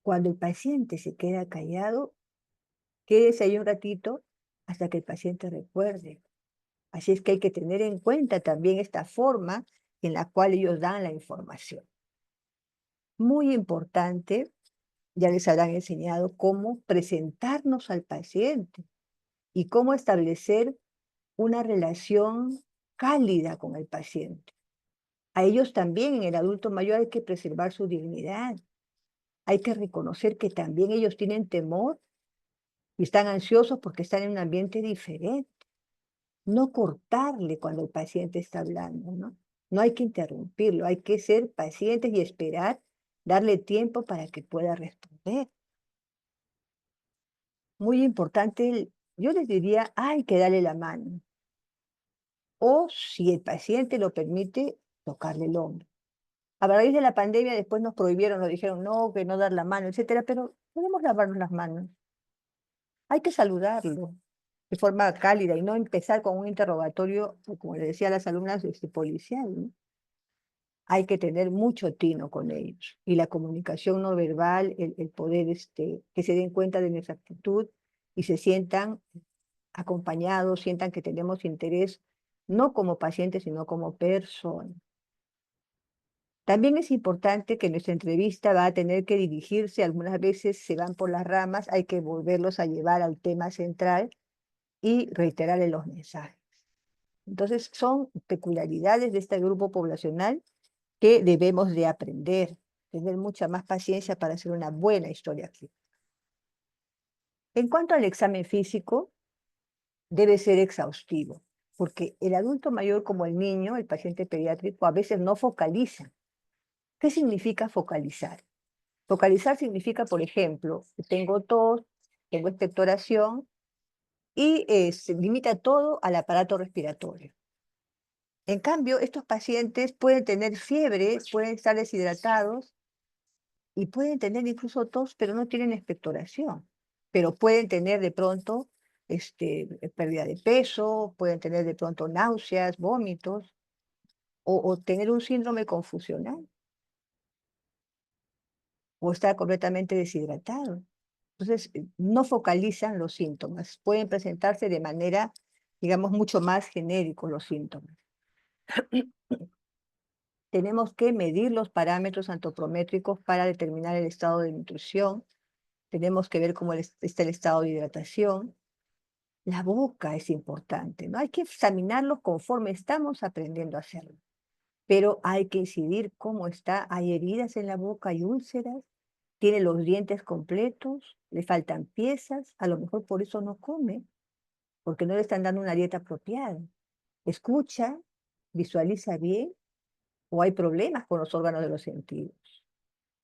Cuando el paciente se queda callado, quédese ahí un ratito hasta que el paciente recuerde. Así es que hay que tener en cuenta también esta forma en la cual ellos dan la información. Muy importante, ya les habrán enseñado cómo presentarnos al paciente y cómo establecer una relación cálida con el paciente. A ellos también, en el adulto mayor, hay que preservar su dignidad. Hay que reconocer que también ellos tienen temor y están ansiosos porque están en un ambiente diferente. No cortarle cuando el paciente está hablando, ¿no? No hay que interrumpirlo, hay que ser pacientes y esperar, darle tiempo para que pueda responder. Muy importante, yo les diría, hay que darle la mano. O si el paciente lo permite, tocarle el hombro. A raíz de la pandemia después nos prohibieron, nos dijeron no, que no dar la mano, etcétera, pero podemos lavarnos las manos. Hay que saludarlo de forma cálida y no empezar con un interrogatorio, como le decía a las alumnas, policial, ¿no? Hay que tener mucho tino con ellos. Y la comunicación no verbal, el poder que se den cuenta de nuestra actitud y se sientan acompañados, sientan que tenemos interés, no como pacientes, sino como personas. También es importante que nuestra entrevista va a tener que dirigirse, algunas veces se van por las ramas, hay que volverlos a llevar al tema central y reiterarle los mensajes. Entonces, son peculiaridades de este grupo poblacional que debemos de aprender, tener mucha más paciencia para hacer una buena historia clínica. En cuanto al examen físico, debe ser exhaustivo, porque el adulto mayor como el niño, el paciente pediátrico, a veces no focaliza. ¿Qué significa focalizar? Focalizar significa, por ejemplo, que tengo tos, tengo expectoración y se limita todo al aparato respiratorio. En cambio, estos pacientes pueden tener fiebre, pueden estar deshidratados y pueden tener incluso tos, pero no tienen expectoración. Pero pueden tener de pronto pérdida de peso, pueden tener de pronto náuseas, vómitos o tener un síndrome confusional o estar completamente deshidratado. Entonces, no focalizan los síntomas, pueden presentarse de manera, digamos, mucho más genérico los síntomas. Tenemos que medir los parámetros antropométricos para determinar el estado de nutrición, tenemos que ver cómo está el estado de hidratación. La boca es importante, ¿no? Hay que examinarlos conforme estamos aprendiendo a hacerlo, pero hay que incidir cómo está. Hay heridas en la boca, hay úlceras, tiene los dientes completos, le faltan piezas, a lo mejor por eso no come, porque no le están dando una dieta apropiada. Escucha, visualiza bien, o hay problemas con los órganos de los sentidos.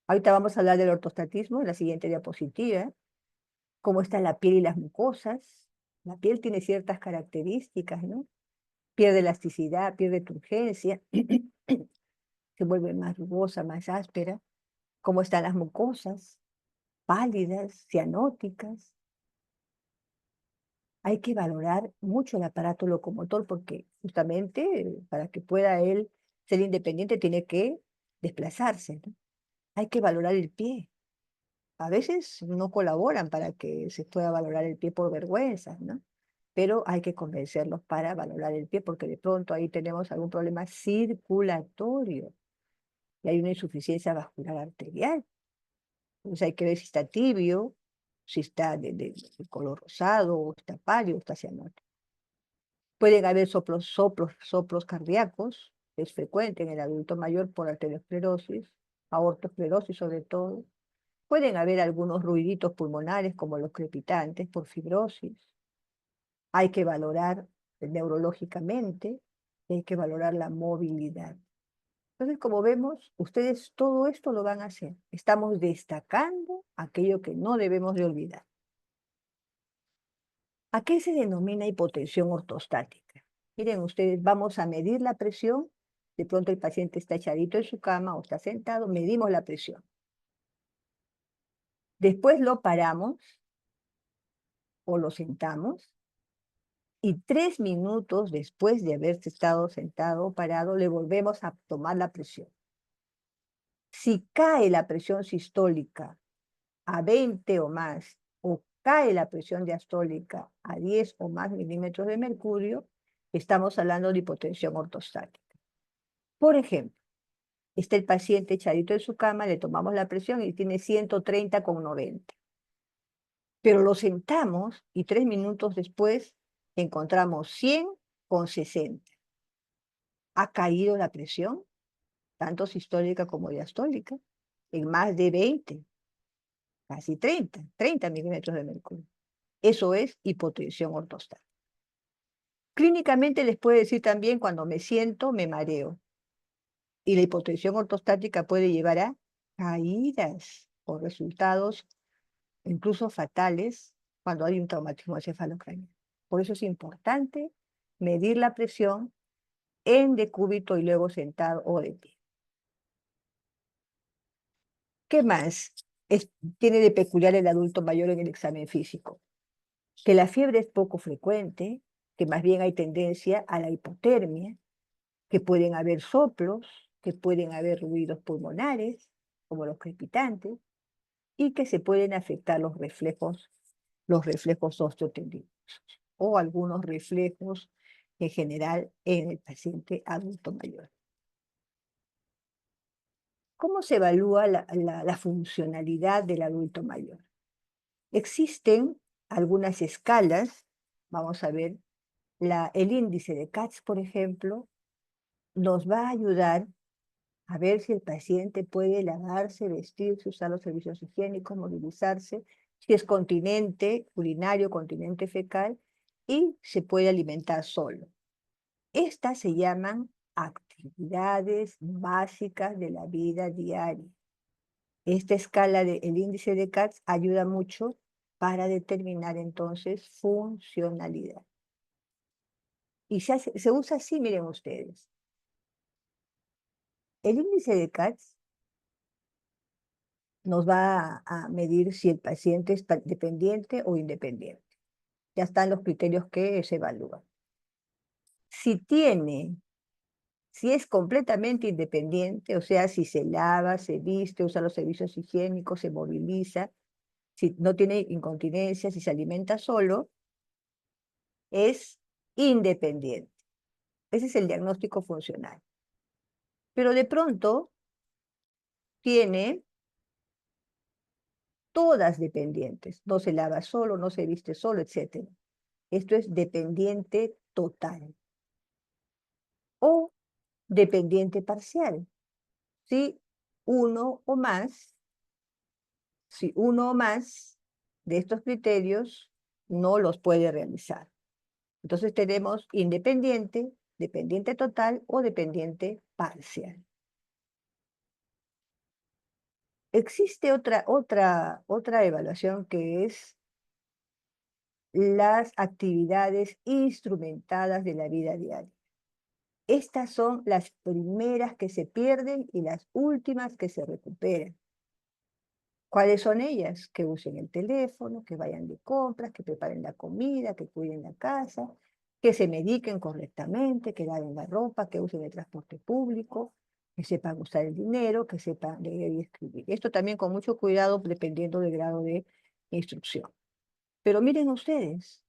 Ahorita vamos a hablar del ortostatismo en la siguiente diapositiva, cómo está la piel y las mucosas. La piel tiene ciertas características, ¿no? Pierde elasticidad, pierde turgencia, se vuelve más rugosa, más áspera. Cómo están las mucosas, pálidas, cianóticas. Hay que valorar mucho el aparato locomotor porque justamente para que pueda él ser independiente tiene que desplazarse, ¿no? Hay que valorar el pie. A veces no colaboran para que se pueda valorar el pie por vergüenza, ¿no? Pero hay que convencerlos para valorar el pie porque de pronto ahí tenemos algún problema circulatorio y hay una insuficiencia vascular arterial. Entonces hay que ver si está tibio, si está de color rosado, o está pálido, o está cianótico. Pueden haber soplos cardíacos, es frecuente en el adulto mayor por arteriosclerosis, aortoesclerosis sobre todo. Pueden haber algunos ruiditos pulmonares como los crepitantes por fibrosis. Hay que valorar neurológicamente, hay que valorar la movilidad. Entonces, como vemos, ustedes todo esto lo van a hacer. Estamos destacando aquello que no debemos de olvidar. ¿A qué se denomina hipotensión ortostática? Miren ustedes, vamos a medir la presión. De pronto el paciente está echadito en su cama o está sentado, medimos la presión. Después lo paramos o lo sentamos y 3 minutos después de haber estado sentado o parado, le volvemos a tomar la presión. Si cae la presión sistólica a 20 o más, o cae la presión diastólica a 10 o más milímetros de mercurio, estamos hablando de hipotensión ortostática. Por ejemplo, está el paciente echadito en su cama, le tomamos la presión y tiene 130,90. Pero lo sentamos y 3 minutos después encontramos 100,60. ¿Ha caído la presión, tanto sistólica como diastólica, en más de 20, casi 30 milímetros de mercurio? Eso es hipotensión ortostática. Clínicamente les puede decir también cuando me siento, me mareo. Y la hipotensión ortostática puede llevar a caídas o resultados incluso fatales cuando hay un traumatismo encefalocraneal. Por eso es importante medir la presión en decúbito y luego sentado o de pie. ¿Qué más tiene de peculiar el adulto mayor en el examen físico? Que la fiebre es poco frecuente, que más bien hay tendencia a la hipotermia, que pueden haber soplos, que pueden haber ruidos pulmonares, como los crepitantes, y que se pueden afectar los reflejos osteotendinosos o algunos reflejos en general en el paciente adulto mayor. ¿Cómo se evalúa la funcionalidad del adulto mayor? Existen algunas escalas, vamos a ver, el índice de Katz, por ejemplo, nos va a ayudar a ver si el paciente puede lavarse, vestirse, usar los servicios higiénicos, movilizarse, si es continente urinario, continente fecal, y se puede alimentar solo. Estas se llaman actividades básicas de la vida diaria. Esta escala del índice de Katz ayuda mucho para determinar entonces funcionalidad. Y se usa así, miren ustedes. El índice de Katz nos va a medir si el paciente es dependiente o independiente. Ya están los criterios que se evalúan. Si es completamente independiente, o sea, si se lava, se viste, usa los servicios higiénicos, se moviliza, si no tiene incontinencia, si se alimenta solo, es independiente. Ese es el diagnóstico funcional. Pero de pronto tiene todas dependientes. No se lava solo, no se viste solo, etc. Esto es dependiente total. O dependiente parcial. Si uno o más de estos criterios no los puede realizar. Entonces tenemos independiente, dependiente total o dependiente parcial. Existe otra evaluación que es las actividades instrumentadas de la vida diaria. Estas son las primeras que se pierden y las últimas que se recuperan. ¿Cuáles son ellas? Que usen el teléfono, que vayan de compras, que preparen la comida, que cuiden la casa, que se mediquen correctamente, que laven la ropa, que usen el transporte público, que sepan usar el dinero, que sepan leer y escribir. Esto también con mucho cuidado dependiendo del grado de instrucción. Pero miren ustedes,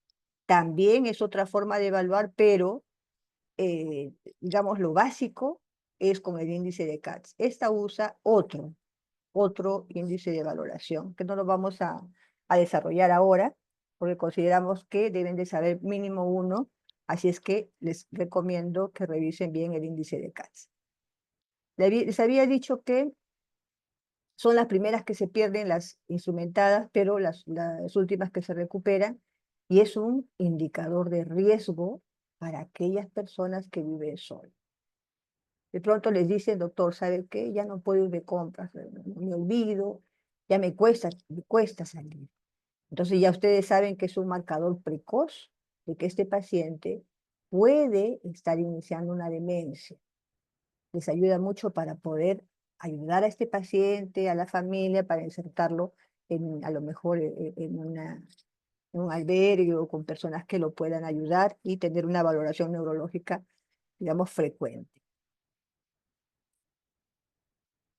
también es otra forma de evaluar, pero digamos lo básico es con el índice de Katz. Esta usa otro índice de valoración, que no lo vamos a desarrollar ahora, porque consideramos que deben de saber mínimo uno, así es que les recomiendo que revisen bien el índice de Katz. Les había dicho que son las primeras que se pierden, las instrumentadas, pero las últimas que se recuperan, y es un indicador de riesgo para aquellas personas que viven solas. De pronto les dicen, doctor, ¿sabe qué? Ya no puedo ir de compras, me olvido, ya me cuesta salir. Entonces ya ustedes saben que es un marcador precoz de que este paciente puede estar iniciando una demencia. Les ayuda mucho para poder ayudar a este paciente, a la familia, para insertarlo a lo mejor en un albergue o con personas que lo puedan ayudar y tener una valoración neurológica, digamos, frecuente.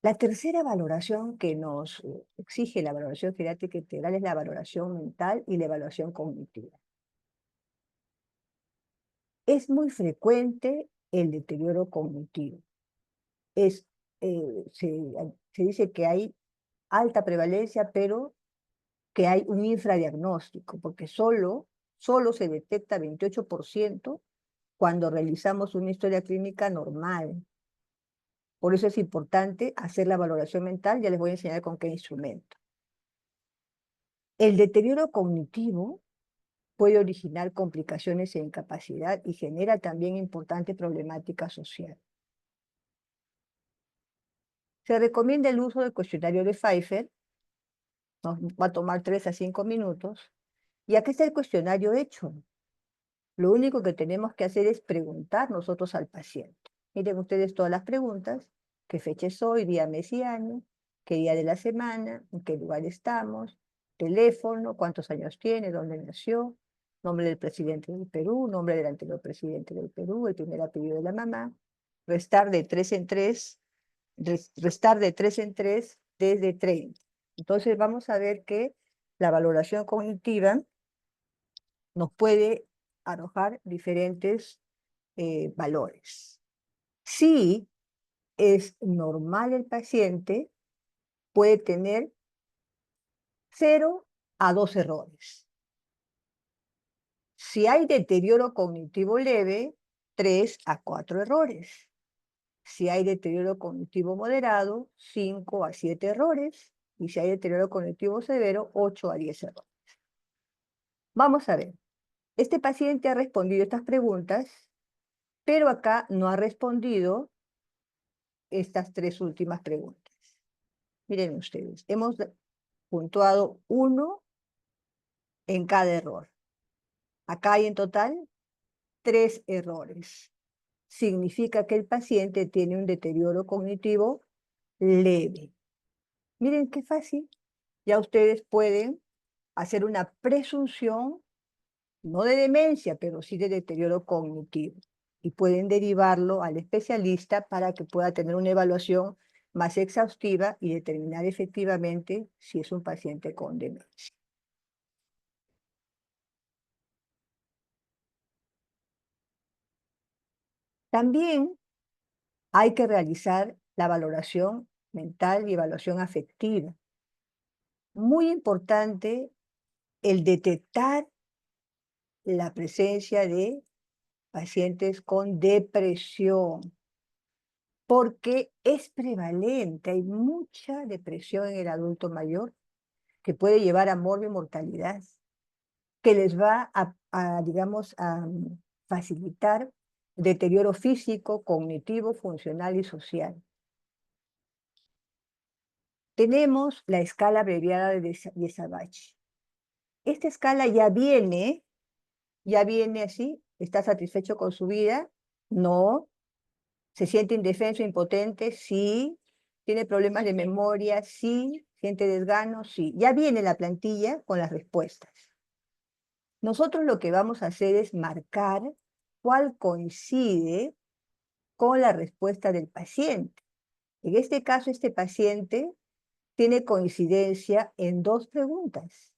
La tercera valoración que nos exige la valoración geriátrica integral es la valoración mental y la evaluación cognitiva. Es muy frecuente el deterioro cognitivo. Es, se dice que hay alta prevalencia, pero que hay un infradiagnóstico, porque solo se detecta 28% cuando realizamos una historia clínica normal. Por eso es importante hacer la valoración mental, ya les voy a enseñar con qué instrumento. El deterioro cognitivo puede originar complicaciones e incapacidad y genera también importantes problemáticas sociales. Se recomienda el uso del cuestionario de Pfeiffer, nos va a tomar 3 a 5 minutos, y aquí está el cuestionario hecho. Lo único que tenemos que hacer es preguntar nosotros al paciente. Miren ustedes todas las preguntas: qué fecha es hoy, día, mes y año, qué día de la semana, en qué lugar estamos, teléfono, cuántos años tiene, dónde nació, nombre del presidente del Perú, nombre del anterior presidente del Perú, el primer apellido de la mamá, restar de 3 en 3, restar de 3 en 3 desde 30. Entonces vamos a ver que la valoración cognitiva nos puede arrojar diferentes valores. Si es normal el paciente, puede tener 0 a 2 errores. Si hay deterioro cognitivo leve, 3 a 4 errores. Si hay deterioro cognitivo moderado, 5 a 7 errores. Y si hay deterioro cognitivo severo, 8 a 10 errores. Vamos a ver. Este paciente ha respondido estas preguntas, pero acá no ha respondido estas 3 últimas preguntas. Miren ustedes, hemos puntuado 1 en cada error. Acá hay en total 3 errores. Significa que el paciente tiene un deterioro cognitivo leve. Miren qué fácil. Ya ustedes pueden hacer una presunción, no de demencia, pero sí de deterioro cognitivo. Y pueden derivarlo al especialista para que pueda tener una evaluación más exhaustiva y determinar efectivamente si es un paciente con demencia. También hay que realizar la valoración mental y evaluación afectiva. Muy importante el detectar la presencia de pacientes con depresión, porque es prevalente, hay mucha depresión en el adulto mayor que puede llevar a mortalidad, que les va digamos, a facilitar deterioro físico, cognitivo, funcional y social. Tenemos la escala abreviada de Savage. Esta escala ya viene así. ¿Está satisfecho con su vida? No. ¿Se siente indefenso, impotente? Sí. ¿Tiene problemas de memoria? Sí. ¿Siente desgano? Sí. Ya viene la plantilla con las respuestas. Nosotros lo que vamos a hacer es marcar cuál coincide con la respuesta del paciente. En este caso, este paciente tiene coincidencia en 2 preguntas.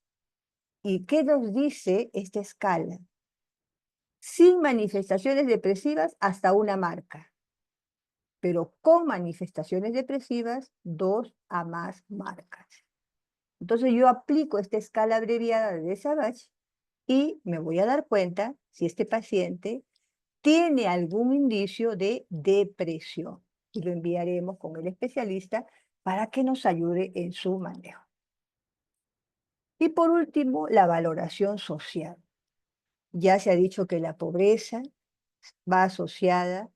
¿Y qué nos dice esta escala? Sin manifestaciones depresivas, hasta 1 marca, pero con manifestaciones depresivas, 2 a más marcas. Entonces yo aplico esta escala abreviada de Savage y me voy a dar cuenta si este paciente tiene algún indicio de depresión. Y lo enviaremos con el especialista para que nos ayude en su manejo. Y por último, la valoración social. Ya se ha dicho que la pobreza va asociada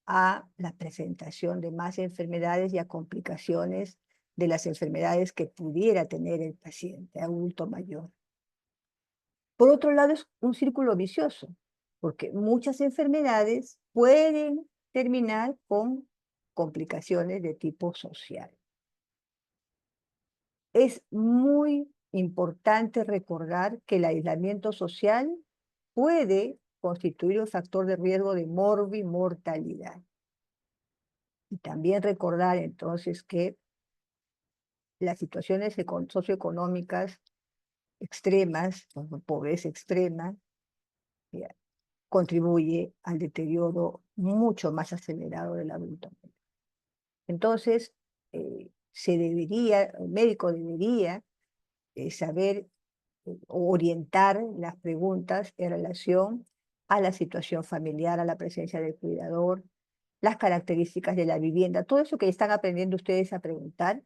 a la presentación de más enfermedades y a complicaciones de las enfermedades que pudiera tener el paciente adulto mayor. Por otro lado, es un círculo vicioso, porque muchas enfermedades pueden terminar con complicaciones de tipo social. Es muy importante recordar que el aislamiento social puede constituir un factor de riesgo de morbimortalidad. Y también recordar entonces que las situaciones socioeconómicas extremas, pobreza extrema, eh, contribuye al deterioro mucho más acelerado del adulto. Entonces, el médico debería saber orientar las preguntas en relación a la situación familiar, a la presencia del cuidador, las características de la vivienda, todo eso que están aprendiendo ustedes a preguntar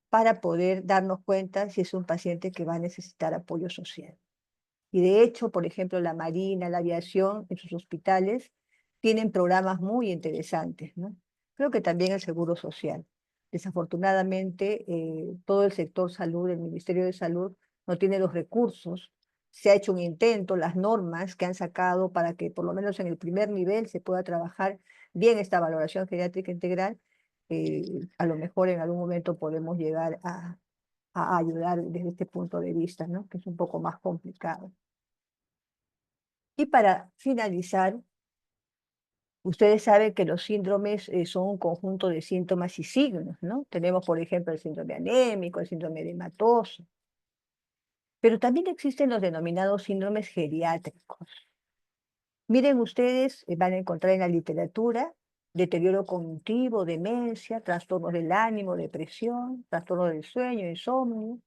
para poder darnos cuenta si es un paciente que va a necesitar apoyo social. Y de hecho, por ejemplo, la Marina, la aviación en sus hospitales tienen programas muy interesantes, ¿no? Creo que también el Seguro Social. Desafortunadamente, todo el sector salud, el Ministerio de Salud, no tiene los recursos. Se ha hecho un intento, las normas que han sacado para que por lo menos en el primer nivel se pueda trabajar bien esta valoración geriátrica integral. A lo mejor en algún momento podemos llegar a ayudar desde este punto de vista, ¿no? Que es un poco más complicado. Y para finalizar, ustedes saben que los síndromes son un conjunto de síntomas y signos, ¿no? Tenemos, por ejemplo, el síndrome anémico, el síndrome edematoso, pero también existen los denominados síndromes geriátricos. Miren ustedes, van a encontrar en la literatura deterioro cognitivo, demencia, trastornos del ánimo, depresión, trastornos del sueño, insomnio,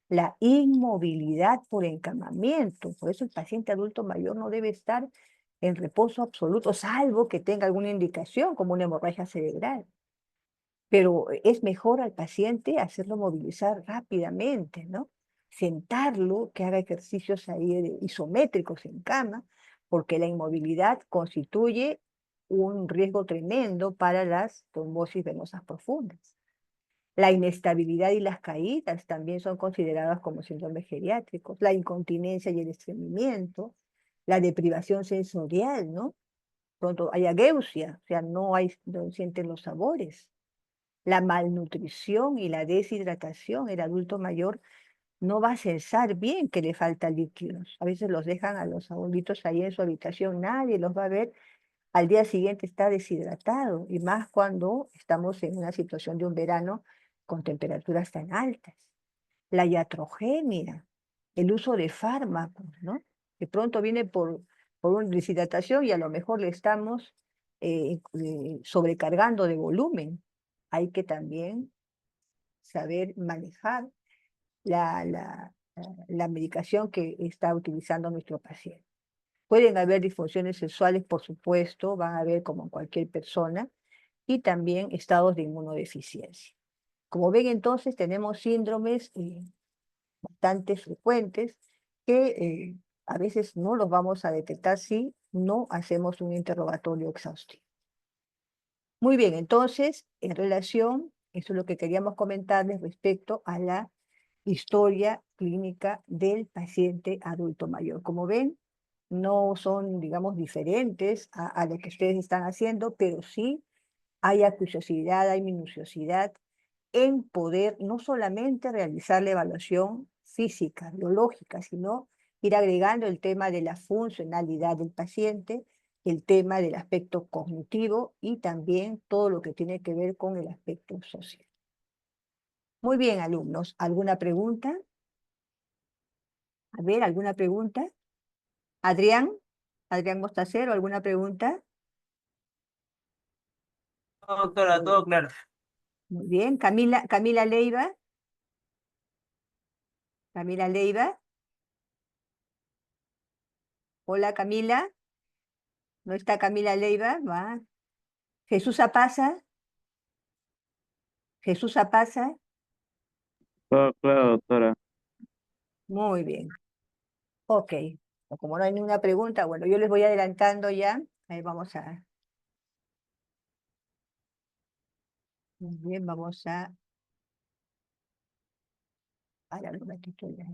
la inmovilidad por encamamiento. Por eso el paciente adulto mayor no debe estar en reposo absoluto, salvo que tenga alguna indicación, como una hemorragia cerebral. Pero es mejor al paciente hacerlo movilizar rápidamente, ¿no? Sentarlo, que haga ejercicios ahí isométricos en cama, porque la inmovilidad constituye un riesgo tremendo para las trombosis venosas profundas. La inestabilidad y las caídas también son consideradas como síndromes geriátricos. La incontinencia y el estreñimiento, la deprivación sensorial, ¿no? Pronto hay ageusia, o sea, no sienten los sabores. La malnutrición y la deshidratación, el adulto mayor no va a censar bien que le falta líquidos. A veces los dejan a los abuelitos ahí en su habitación, nadie los va a ver. Al día siguiente está deshidratado, y más cuando estamos en una situación de un verano con temperaturas tan altas. La iatrogenia, el uso de fármacos, ¿no? De pronto viene por una deshidratación y a lo mejor le estamos sobrecargando de volumen. Hay que también saber manejar la medicación que está utilizando nuestro paciente. Pueden haber disfunciones sexuales, por supuesto, van a haber como en cualquier persona, y también estados de inmunodeficiencia. Como ven, entonces, tenemos síndromes bastante frecuentes que a veces no los vamos a detectar si no hacemos un interrogatorio exhaustivo. Muy bien, entonces, en relación, eso es lo que queríamos comentarles respecto a la historia clínica del paciente adulto mayor. Como ven, no son, digamos, diferentes a lo que ustedes están haciendo, pero sí hay acuciosidad, hay minuciosidad en poder no solamente realizar la evaluación física, biológica, sino ir agregando el tema de la funcionalidad del paciente, el tema del aspecto cognitivo y también todo lo que tiene que ver con el aspecto social. Muy bien, alumnos, ¿alguna pregunta? A ver, ¿alguna pregunta? Adrián, Adrián Mostacero, ¿alguna pregunta? Doctora, todo claro. Muy bien, Camila Leiva, Camila Leiva. Hola Camila, ¿no está Camila Leiva? Va. Jesús Apaza, Jesús Apaza. Todo claro, doctora. Muy bien, ok. Como no hay ninguna pregunta, bueno, yo les voy adelantando ya. Ahí vamos a... Muy bien, vamos a... Ahora un ratito ya.